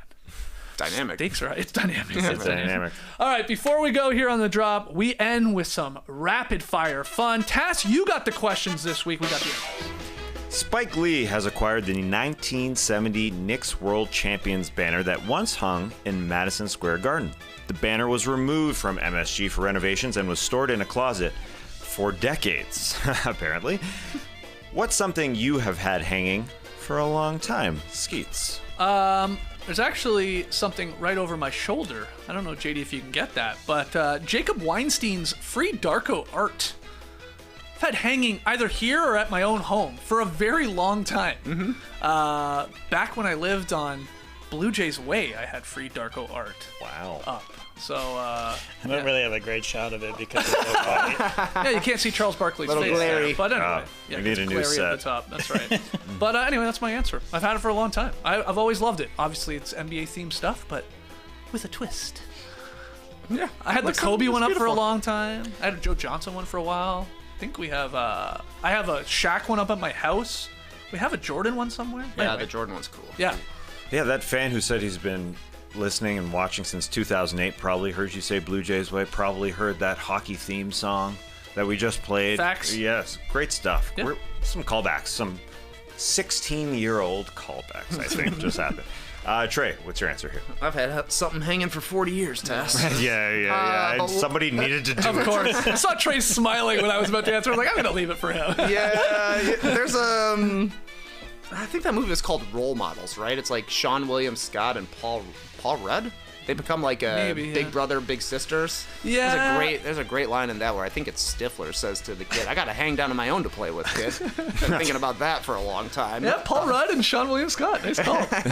Speaker 5: Dynamic.
Speaker 3: Stakes are it's dynamic.
Speaker 4: It's dynamic.
Speaker 3: All right, before we go here on the drop, we end with some rapid fire fun. Tass, you got the questions this week. We got the
Speaker 4: Spike Lee has acquired the 1970 Knicks World Champions banner that once hung in Madison Square Garden. The banner was removed from MSG for renovations and was stored in a closet for decades, apparently. What's something you have had hanging for a long time, Skeets?
Speaker 3: There's actually something right over my shoulder. I don't know, JD, if you can get that, but Jacob Weinstein's free Darko art. I've had hanging either here or at my own home for a very long time. Back when I lived on Blue Jays Way, I had free Darko art.
Speaker 4: Wow.
Speaker 3: Up. So,
Speaker 7: I don't really have a great shot of it because it's so white.
Speaker 3: yeah, you can't see Charles Barkley's
Speaker 5: Little
Speaker 3: face
Speaker 5: glary.
Speaker 3: there, but anyway.
Speaker 4: we
Speaker 3: Yeah,
Speaker 4: need
Speaker 3: it's
Speaker 4: a new
Speaker 3: glary
Speaker 4: set.
Speaker 3: at the top. That's right. But anyway, that's my answer. I've had it for a long time. I've always loved it. Obviously, it's NBA-themed stuff, but with a twist.
Speaker 5: Yeah.
Speaker 3: I had the
Speaker 5: Looks
Speaker 3: Kobe one up for a
Speaker 5: beautiful.
Speaker 3: long time. I had a Joe Johnson one for a while. I think we have I have a Shaq one up at my house. We have a Jordan one somewhere.
Speaker 5: Yeah,
Speaker 3: Anyway.
Speaker 5: the Jordan one's cool.
Speaker 3: Yeah.
Speaker 4: Yeah, that fan who said he's been listening and watching since 2008 probably heard you say Blue Jays Way, probably heard that hockey theme song that we just played.
Speaker 3: Facts.
Speaker 4: Yes, great stuff.
Speaker 3: Yeah.
Speaker 4: Some callbacks, some 16-year-old callbacks, I think, just happened. Trey, what's your answer here?
Speaker 5: I've had something hanging for 40 years, Tess.
Speaker 4: Yeah.
Speaker 5: but-
Speaker 4: Somebody needed to do
Speaker 3: Of
Speaker 4: it.
Speaker 3: course. I saw Trey smiling when I was about to answer. I was like, I'm going to leave it for him.
Speaker 5: Yeah, there's I think that movie was called Role Models, right? It's like Sean William Scott and Paul Rudd. They become like
Speaker 3: Maybe,
Speaker 5: big
Speaker 3: yeah.
Speaker 5: brother, big sisters.
Speaker 3: Yeah.
Speaker 5: There's a great line in that where I think it's Stifler says to the kid, "I got to hang down on my own to play with, kid." Been thinking about that for a long time.
Speaker 3: Yeah, Paul Rudd and Sean William Scott. Nice call.
Speaker 5: Got to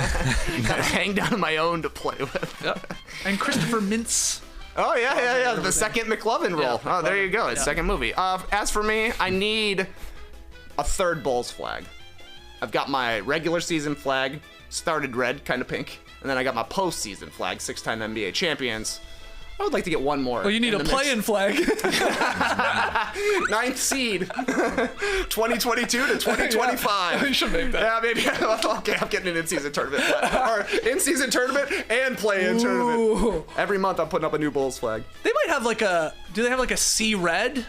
Speaker 5: hang down on my own to play with.
Speaker 3: Yep. And Christopher Mintz.
Speaker 5: Oh yeah. The second McLovin role.
Speaker 3: Yeah,
Speaker 5: Oh, there you go. It's
Speaker 3: Yeah.
Speaker 5: second movie. As for me, I need a third Bulls flag. I've got my regular season flag, started red, kind of pink, and then I got my postseason flag, 6-time NBA champions. I would like to get one more.
Speaker 3: Well, you need
Speaker 5: in
Speaker 3: a
Speaker 5: the mix.
Speaker 3: play-in flag.
Speaker 5: 9th seed, 2022 to 2025.
Speaker 3: You should make that.
Speaker 5: Yeah, maybe. Okay, I'm getting an in-season tournament. Or in-season tournament and play-in tournament. Every month I'm putting up a new Bulls flag.
Speaker 3: They might have do they have like a C red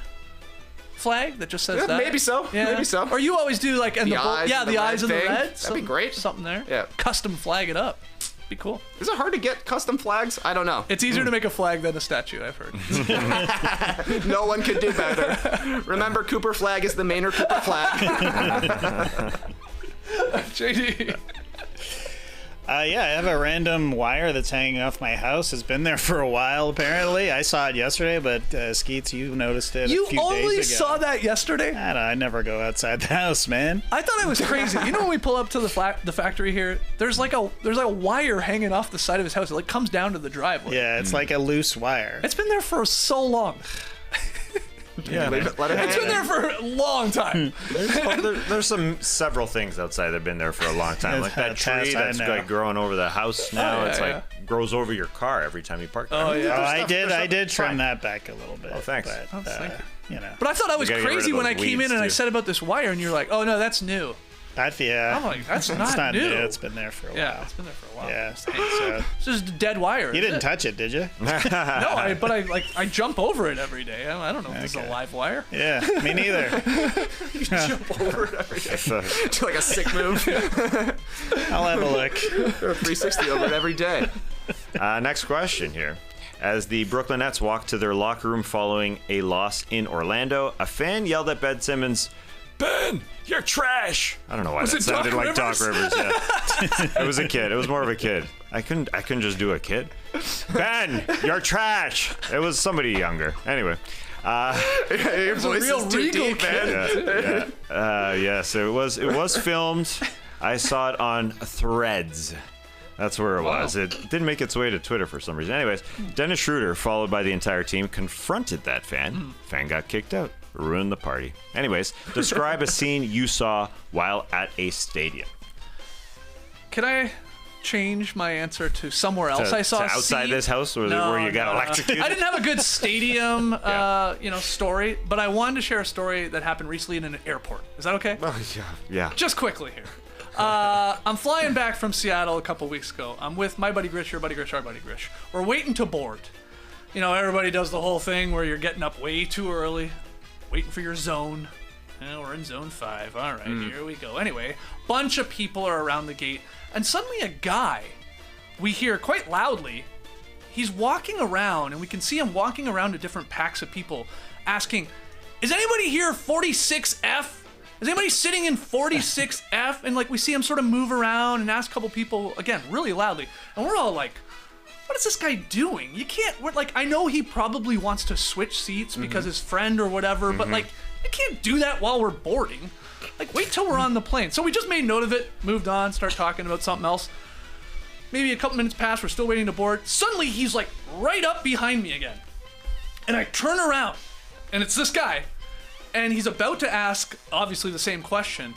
Speaker 3: flag that just says
Speaker 5: Yeah,
Speaker 3: that?
Speaker 5: maybe so.
Speaker 3: Yeah.
Speaker 5: Maybe so.
Speaker 3: Or you always do like in the
Speaker 5: eyes and
Speaker 3: the
Speaker 5: the
Speaker 3: eyes
Speaker 5: red
Speaker 3: and the
Speaker 5: thing.
Speaker 3: red.
Speaker 5: That'd be great.
Speaker 3: Something there.
Speaker 5: Yeah.
Speaker 3: Custom flag it up. Be cool.
Speaker 5: Is it hard to get custom flags? I don't know.
Speaker 3: It's easier to make a flag than a statue, I've heard.
Speaker 5: No one could do better. Remember, Cooper flag is the Maynard Cooper flag.
Speaker 3: JD.
Speaker 7: Yeah, I have a random wire that's hanging off my house. It's been there for a while, apparently. I saw it yesterday, but Skeets, you noticed it a few days ago.
Speaker 3: You only saw that yesterday?
Speaker 7: I don't know, I never go outside the house, man.
Speaker 3: I thought it was crazy. You know, when we pull up to the factory here, there's like a wire hanging off the side of his house. It like comes down to the driveway.
Speaker 7: Yeah, it's like a loose wire.
Speaker 3: It's been there for so long.
Speaker 4: Yeah,
Speaker 5: Let it
Speaker 3: It's been there for a long time.
Speaker 4: there's several things outside that have been there for a long time. Like that tree that's like growing over the house now.
Speaker 3: yeah,
Speaker 4: it's
Speaker 3: yeah.
Speaker 4: like grows over your car every time you park there.
Speaker 3: Oh, yeah.
Speaker 7: I did trim that back a little bit.
Speaker 4: Oh, thanks.
Speaker 7: But,
Speaker 3: thank you.
Speaker 7: you know.
Speaker 3: But I thought I was
Speaker 4: You gotta get rid
Speaker 3: crazy
Speaker 4: of
Speaker 3: when I
Speaker 4: those
Speaker 3: came in
Speaker 4: weeds,
Speaker 3: and I
Speaker 4: too.
Speaker 3: said about this wire, and you're like, "Oh no, that's new."
Speaker 7: Yeah.
Speaker 3: I'm like, "That's
Speaker 7: It's
Speaker 3: not new."
Speaker 7: It's been there for a while.
Speaker 3: Yeah, it's been there for a while.
Speaker 7: Yeah. So
Speaker 3: It's just a dead wire.
Speaker 7: you
Speaker 3: is
Speaker 7: didn't
Speaker 3: it?
Speaker 7: touch it, did you?
Speaker 3: No, I jump over it every day. I don't know if this is a
Speaker 7: Okay.
Speaker 3: live wire.
Speaker 7: Yeah, me neither.
Speaker 5: jump over it every day. Do like a sick move.
Speaker 7: I'll have a look.
Speaker 5: 360 over it every day.
Speaker 4: Next question here. As the Brooklyn Nets walked to their locker room following a loss in Orlando, a fan yelled at Ben Simmons, "Ben, you're trash!" I don't know why
Speaker 3: Was
Speaker 4: that
Speaker 3: it
Speaker 4: sounded
Speaker 3: Doc
Speaker 4: like Doc
Speaker 3: Rivers?
Speaker 4: Rivers. Yeah, it was a kid. It was more of a kid. I couldn't just do a kid. Ben, you're trash. It was somebody younger. Anyway.
Speaker 5: Your voice
Speaker 3: real
Speaker 5: is too
Speaker 3: regal
Speaker 5: deep, man.
Speaker 4: Yes, it was filmed. I saw it on Threads. That's where it was. It didn't make its way to Twitter for some reason. Anyways, Dennis Schroeder, followed by the entire team, confronted that fan. Fan got kicked out. Ruined the party. Anyways, describe a scene you saw while at a stadium.
Speaker 3: Can I change my answer to somewhere else? I saw
Speaker 4: to outside
Speaker 3: scene?
Speaker 4: this house where you got electrocuted?
Speaker 3: I didn't have a good stadium, story, but I wanted to share a story that happened recently in an airport. Is that okay?
Speaker 4: Oh, yeah.
Speaker 3: Just quickly here. I'm flying back from Seattle a couple weeks ago. I'm with my buddy Grish, your buddy Grish, our buddy Grish. We're waiting to board. You know, everybody does the whole thing where you're getting up way too early, waiting for your zone. We're in zone 5. All right, here we go. Anyway, bunch of people are around the gate, and suddenly a guy, we hear quite loudly, he's walking around, and we can see him walking around to different packs of people, asking, "Is anybody here 46F? Is anybody sitting in 46F?" And like we see him sort of move around and ask a couple people, again, really loudly. And we're all like, what is this guy doing? You can't, I know he probably wants to switch seats because his friend or whatever, but like, you can't do that while we're boarding. Like, wait till we're on the plane. So we just made note of it, moved on, start talking about something else. Maybe a couple minutes pass, we're still waiting to board. Suddenly he's like right up behind me again. And I turn around, and it's this guy. And he's about to ask, obviously, the same question.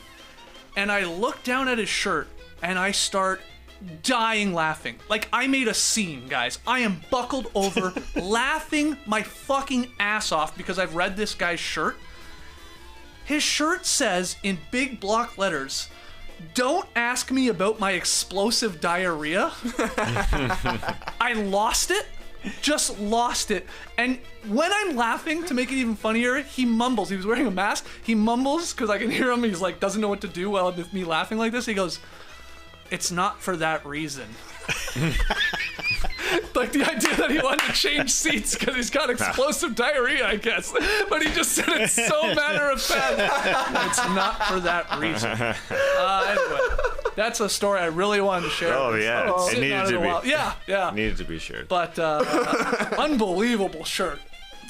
Speaker 3: And I look down at his shirt, and I start dying laughing. Like, I made a scene, guys. I am buckled over, laughing my fucking ass off because I've read this guy's shirt. His shirt says, in big block letters, "Don't ask me about my explosive diarrhea." I lost it. Just lost it. And when I'm laughing, to make it even funnier, he mumbles. He was wearing a mask. He mumbles because I can hear him. He's like, doesn't know what to do while with me laughing like this. He goes, "It's not for that reason." Like the idea that he wanted to change seats because he's got explosive diarrhea, I guess. But he just said it so matter of fact. It's not for that reason. Anyway, that's a story I really wanted to share.
Speaker 4: Oh, yeah. It
Speaker 3: Sitting
Speaker 4: needed
Speaker 3: on
Speaker 4: to
Speaker 3: a while.
Speaker 4: be.
Speaker 3: Yeah.
Speaker 4: Needed to be shared.
Speaker 3: But unbelievable shirt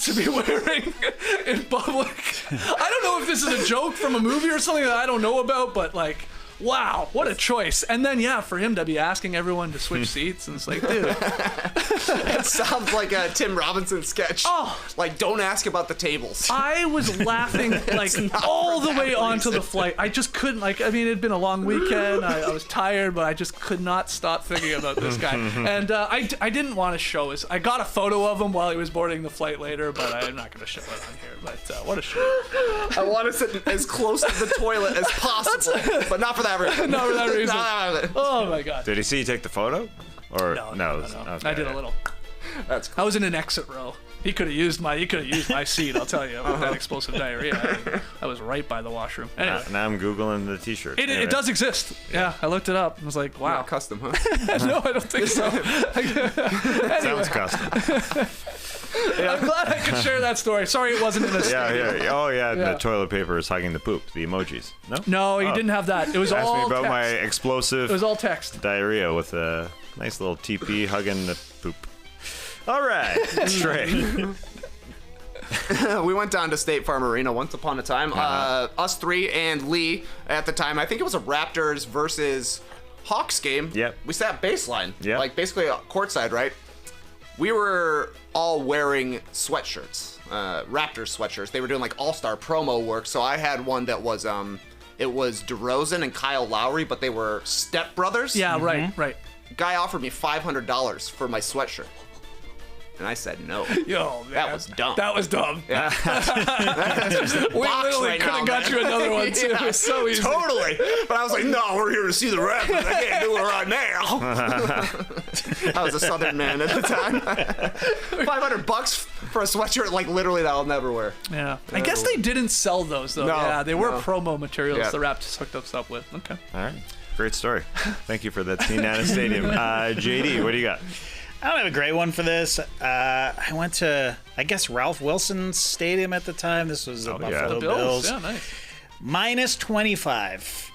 Speaker 3: to be wearing in public. I don't know if this is a joke from a movie or something that I don't know about, but like, wow, what a choice. And then, for him to be asking everyone to switch seats, and it's like, dude.
Speaker 5: It sounds like a Tim Robinson sketch.
Speaker 3: Oh.
Speaker 5: Like, don't ask about the tables.
Speaker 3: I was laughing like all the way onto the flight. I just couldn't, it had been a long weekend. I was tired, but I just could not stop thinking about this guy. And I didn't want to show his. I got a photo of him while he was boarding the flight later, but I'm not going to show it on here. But what a show.
Speaker 5: I want to sit as close to the toilet as possible, but not for that reason.
Speaker 3: Not for that reason.
Speaker 5: No.
Speaker 3: Oh my God.
Speaker 4: Did he see you take the photo? Or
Speaker 3: No.
Speaker 4: Okay.
Speaker 3: I did a little.
Speaker 5: That's cool.
Speaker 3: I was in an exit row. He could have used my seat. I'll tell you, with that explosive diarrhea. I was right by the washroom. Anyway,
Speaker 4: Now I'm Googling the t-shirt. Anyway.
Speaker 3: it does exist. Yeah, I looked it up. I was like, wow.
Speaker 5: Not custom, huh?
Speaker 3: No, I don't think so. Anyway.
Speaker 4: Sounds custom.
Speaker 3: I'm glad I could share that story. Sorry it wasn't in a stadium.
Speaker 4: Yeah. Oh, yeah. The toilet paper is hugging the poop. The emojis. No?
Speaker 3: No, he didn't have that. It was
Speaker 4: Ask
Speaker 3: all
Speaker 4: me about
Speaker 3: text.
Speaker 4: my explosive
Speaker 3: It was all text.
Speaker 4: diarrhea with a nice little TP hugging the poop. All right. Trey.
Speaker 5: We went down to State Farm Arena once upon a time. Us three and Lee at the time. I think it was a Raptors versus Hawks game.
Speaker 4: Yep.
Speaker 5: We sat baseline.
Speaker 4: Yep.
Speaker 5: Like basically courtside, right? We were all wearing sweatshirts, Raptors sweatshirts. They were doing like all-star promo work. So I had one that was it was DeRozan and Kyle Lowry, but they were stepbrothers.
Speaker 3: Yeah, right.
Speaker 5: Guy offered me $500 for my sweatshirt. And I said no.
Speaker 3: Yo, man.
Speaker 5: That was dumb.
Speaker 3: That was dumb.
Speaker 5: Yeah.
Speaker 3: We literally
Speaker 5: right
Speaker 3: could have
Speaker 5: now,
Speaker 3: got
Speaker 5: man.
Speaker 3: you another one, too.
Speaker 5: Yeah,
Speaker 3: It was so easy.
Speaker 5: Totally. But I was like, no, we're here to see the Raptors. I can't do it right now. I was a Southern man at the time. $500 for a sweatshirt, like literally that I'll never wear.
Speaker 3: Yeah. I guess they didn't sell those, though.
Speaker 5: No,
Speaker 3: Yeah, they were
Speaker 5: no.
Speaker 3: promo materials
Speaker 5: Yeah.
Speaker 3: the Raptors hooked us up with. Okay.
Speaker 4: All right. Great story. Thank you for that Teen Nana Stadium. JD, what do you got?
Speaker 7: I don't have a great one for this. I went to, I guess, Ralph Wilson's stadium at the time. This was the Buffalo
Speaker 3: The Bills. Yeah, nice.
Speaker 7: Minus 25,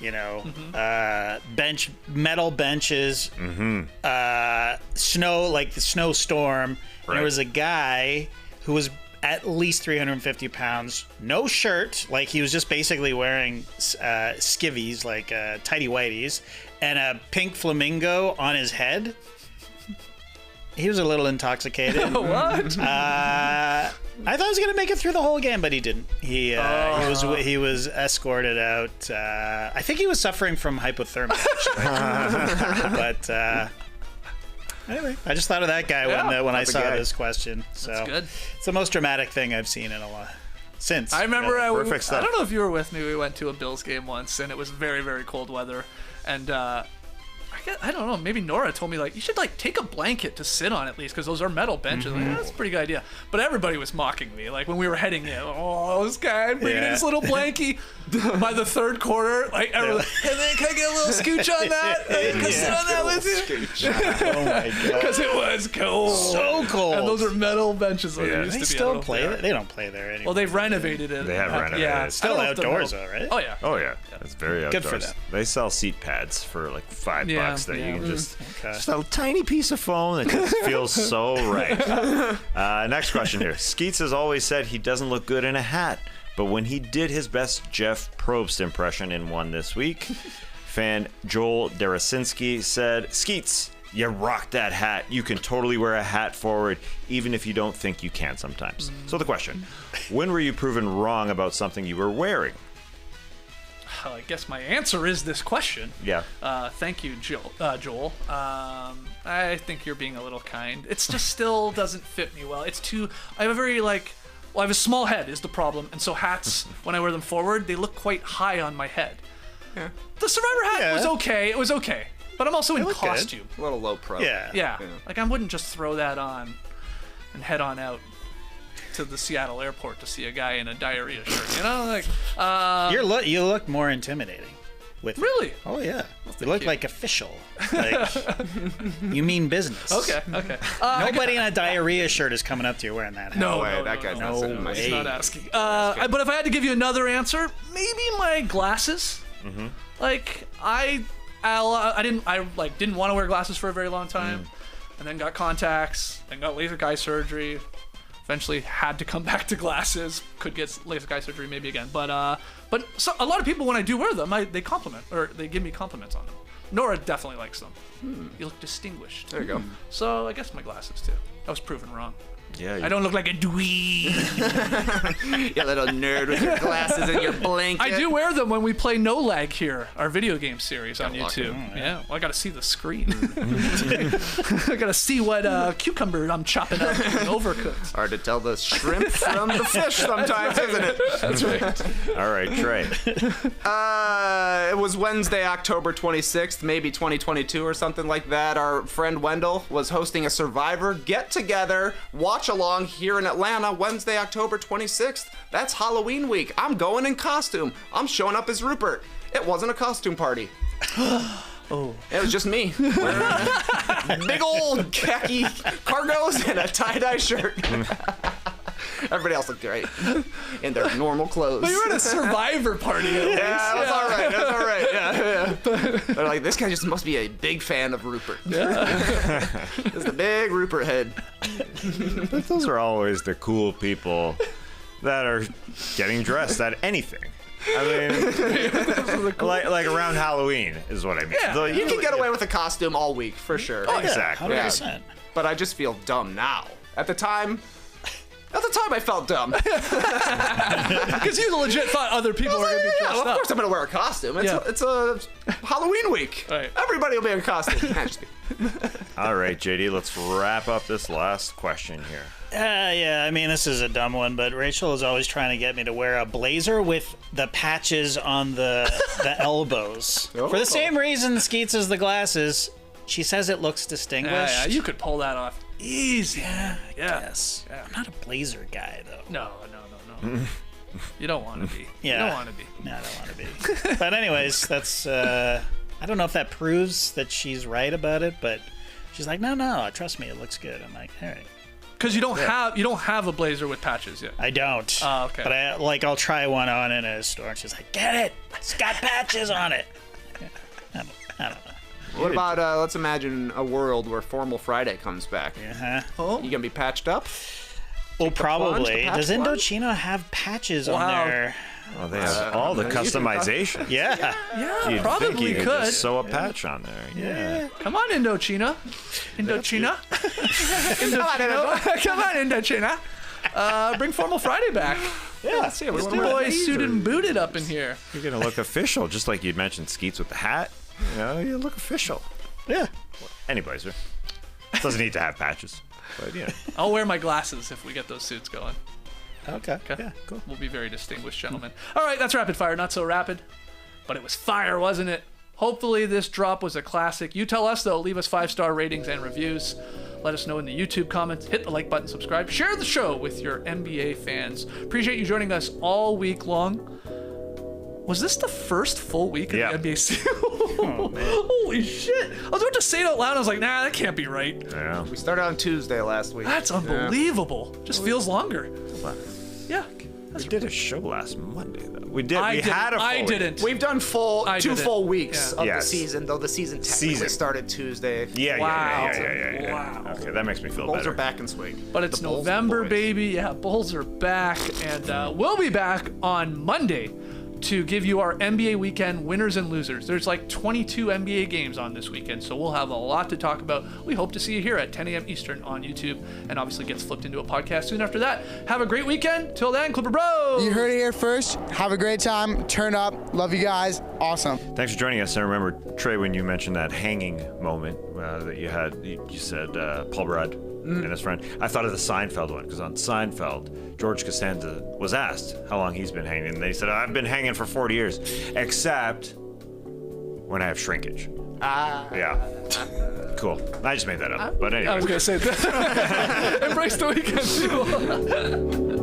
Speaker 7: metal benches, snow, like the snowstorm.
Speaker 4: Right.
Speaker 7: There was a guy who was at least 350 pounds, no shirt, like he was just basically wearing skivvies, like tighty whities, and a pink flamingo on his head. He was a little intoxicated.
Speaker 3: What?
Speaker 7: I thought he was gonna make it through the whole game, but he didn't. He was escorted out. I think he was suffering from hypothermia. But anyway, I just thought of that guy when I saw this question. So
Speaker 3: That's good.
Speaker 7: it's the most dramatic thing I've seen in a while. Since
Speaker 3: I remember
Speaker 4: perfect
Speaker 3: I
Speaker 4: stuff.
Speaker 3: don't know if you were with me. We went to a Bills game once, and it was very, very cold weather. And I don't know. Maybe Nora told me like you should like take a blanket to sit on at least because those are metal benches. Like, that's a pretty good idea. But everybody was mocking me like when we were heading in. Oh, this guy bringing in his little blankie. By the third quarter, like everyone, and then can I get a little scooch on that? Can I sit on that with you?
Speaker 7: oh my god,
Speaker 3: Because it was cold.
Speaker 7: so cold.
Speaker 3: And those are metal benches. Where they used
Speaker 7: they
Speaker 3: to be. I
Speaker 7: still
Speaker 3: don't know if
Speaker 7: play
Speaker 3: they
Speaker 7: there?
Speaker 3: are.
Speaker 7: They don't play there anymore.
Speaker 3: Well, they've renovated it.
Speaker 4: They have renovated
Speaker 3: Yeah,
Speaker 4: it.
Speaker 7: Still
Speaker 3: I don't know if they're
Speaker 7: outdoors
Speaker 3: real-
Speaker 7: though, right?
Speaker 3: Oh yeah.
Speaker 4: Oh, yeah. It's very outdoors.
Speaker 7: Good for them.
Speaker 4: They sell seat pads for like $5 that you can just...
Speaker 7: Okay.
Speaker 4: Just a tiny piece of foam that just feels so right. Next question here. Skeets has always said he doesn't look good in a hat, but when he did his best Jeff Probst impression in one this week, fan Joel Darasinski said, Skeets, you rock that hat. You can totally wear a hat forward, even if you don't think you can sometimes. So the question, when were you proven wrong about something you were wearing?
Speaker 3: I guess my answer is this question.
Speaker 4: Yeah.
Speaker 3: Thank you, Joel. I think you're being a little kind. It's just still doesn't fit me well. It's too. I have a very I have a small head is the problem, and so hats when I wear them forward, they look quite high on my head. Yeah. The Survivor hat was okay. It was okay, but I'm also in
Speaker 7: looked good.
Speaker 3: costume.
Speaker 5: A little low pro.
Speaker 3: Yeah. Like I wouldn't just throw that on and head on out to the Seattle airport to see a guy in a diarrhea shirt. You know, like
Speaker 7: You look more intimidating. With
Speaker 3: really.
Speaker 7: Oh yeah, you look like official. Like you mean business.
Speaker 3: Okay.
Speaker 7: Nobody in a diarrhea shirt is coming up to you wearing that hat.
Speaker 3: No,
Speaker 5: Way,
Speaker 3: no,
Speaker 5: that
Speaker 3: no,
Speaker 5: guy's
Speaker 3: no.
Speaker 5: not sitting in my
Speaker 7: way.
Speaker 5: seat.
Speaker 3: Not asking. But if I had to give you another answer, maybe my glasses. Like I didn't want to wear glasses for a very long time, and then got contacts, then got laser eye surgery. Eventually had to come back to glasses. Could get laser eye surgery maybe again, but so, a lot of people when I do wear them, they compliment or they give me compliments on them. Nora definitely likes them. You look distinguished.
Speaker 5: There you go.
Speaker 3: So I guess my glasses too. I was proven wrong.
Speaker 4: Yeah.
Speaker 3: I don't look like a dweeb.
Speaker 5: You little nerd with your glasses and your blanket.
Speaker 3: I do wear them when we play No Lag here, our video game series on
Speaker 5: lucky.
Speaker 3: YouTube. Yeah, well, I gotta see the screen. I gotta see what cucumber I'm chopping up and overcooked.
Speaker 5: Hard to tell the shrimp from the fish sometimes, isn't it?
Speaker 3: That's right.
Speaker 4: All right, Trey.
Speaker 5: It was Wednesday, October 26th, maybe 2022 or something like that. Our friend Wendell was hosting a Survivor get-together, watch-along here in Atlanta, Wednesday, October 26th. That's Halloween week. I'm going in costume. I'm showing up as Rupert. It wasn't a costume party. It was just me. Wearing big old khaki cargos and a tie-dye shirt. Everybody else looked great in their normal clothes.
Speaker 3: But you were at a Survivor party at least.
Speaker 5: Yeah, that's all right. That's all right. Yeah. They're like, this guy just must be a big fan of Rupert. This is the big Rupert head.
Speaker 4: But those are always the cool people that are getting dressed at anything. I mean, like around Halloween is what I mean.
Speaker 3: Yeah.
Speaker 5: You can get away with a costume all week, for sure.
Speaker 4: Oh, exactly.
Speaker 7: 100%.
Speaker 5: But I just feel dumb now. At the time, I felt dumb.
Speaker 3: Because you legit thought other people were going to be dressed
Speaker 5: Of
Speaker 3: up.
Speaker 5: course I'm going to wear a costume. It's a Halloween week.
Speaker 3: Right.
Speaker 5: Everybody will be in costume. Nah, just kidding.
Speaker 4: All right, JD, let's wrap up this last question here.
Speaker 7: Yeah, I mean, this is a dumb one, but Rachel is always trying to get me to wear a blazer with the patches on the elbows. For the same reason Skeets is the glasses. She says it looks distinguished.
Speaker 3: Yeah, you could pull that off easy.
Speaker 7: Yeah, I guess. I'm not a blazer guy, though.
Speaker 3: No. You don't want to be.
Speaker 7: Yeah.
Speaker 3: You don't want to be.
Speaker 7: No, I don't want to be. But anyways, that's, I don't know if that proves that she's right about it, but she's like, no, trust me, it looks good. I'm like, all right.
Speaker 3: Because you don't have a blazer with patches yet.
Speaker 7: I don't.
Speaker 3: Oh, okay.
Speaker 7: But I'll try one on in a store, and she's like, get it. It's got patches on it. I don't know.
Speaker 5: What about, let's imagine a world where Formal Friday comes back.
Speaker 7: Uh-huh.
Speaker 5: You going to be patched up?
Speaker 7: Well, probably.
Speaker 5: the patch
Speaker 7: Does
Speaker 5: plunge?
Speaker 7: Indochino have patches on
Speaker 3: Wow.
Speaker 7: there?
Speaker 4: Oh, they have all the customization.
Speaker 7: Yeah.
Speaker 3: Yeah,
Speaker 4: You'd
Speaker 3: probably
Speaker 4: think you could
Speaker 3: could.
Speaker 4: just sew a patch on there. Yeah.
Speaker 3: Come on, Indochina. Indochina. Come on, Indochina. Bring Formal Friday back.
Speaker 7: Yeah.
Speaker 3: Let's see. We're boys suited and booted up in here.
Speaker 4: You're going to look official, just like you'd mentioned Skeets with the hat. You know, you look official.
Speaker 7: Yeah.
Speaker 4: Any blazer. Doesn't need to have patches. But, yeah.
Speaker 3: I'll wear my glasses if we get those suits going.
Speaker 7: Okay. Yeah, cool.
Speaker 3: We'll be very distinguished gentlemen. All right, that's rapid fire. Not so rapid, but it was fire, wasn't it? Hopefully this drop was a classic. You tell us, though. Leave us 5-star ratings and reviews. Let us know in the YouTube comments. Hit the like button, subscribe. Share the show with your NBA fans. Appreciate you joining us all week long. Was this the first full week of the NBA season? Oh, man. Holy shit. I was about to say it out loud. I was like, nah, that can't be right.
Speaker 4: Yeah.
Speaker 5: We started on Tuesday last week.
Speaker 3: That's unbelievable. Just feels longer. Yeah.
Speaker 4: We did a show last Monday, though. We did. We had a full
Speaker 3: I
Speaker 4: week.
Speaker 3: didn't.
Speaker 5: We've done two full weeks of the
Speaker 4: Yes.
Speaker 5: season, though the season technically started Tuesday.
Speaker 4: Yeah.
Speaker 3: Wow.
Speaker 4: Okay, that makes me feel
Speaker 5: Bulls
Speaker 4: better.
Speaker 5: are back in swing.
Speaker 3: But it's
Speaker 5: The Bulls,
Speaker 3: November,
Speaker 5: boys.
Speaker 3: baby. Yeah, Bulls are back. And we'll be back on Monday to give you our NBA weekend winners and losers. There's like 22 NBA games on this weekend, so we'll have a lot to talk about. We hope to see you here at 10 a.m. Eastern on YouTube, and obviously gets flipped into a podcast soon after that. Have a great weekend. Till then, Clipper Bros!
Speaker 8: You heard it here first. Have a great time. Turn up. Love you guys. Awesome.
Speaker 4: Thanks for joining us. I remember, Trey, when you mentioned that hanging moment that you had, you said Paul Rudd and his friend. I thought of the Seinfeld one, because on Seinfeld, George Costanza was asked how long he's been hanging, and they said, I've been hanging for 40 years, except when I have shrinkage. Yeah. Cool. I just made that up. But anyway.
Speaker 3: I was going to say that. Embrace the weekend, people.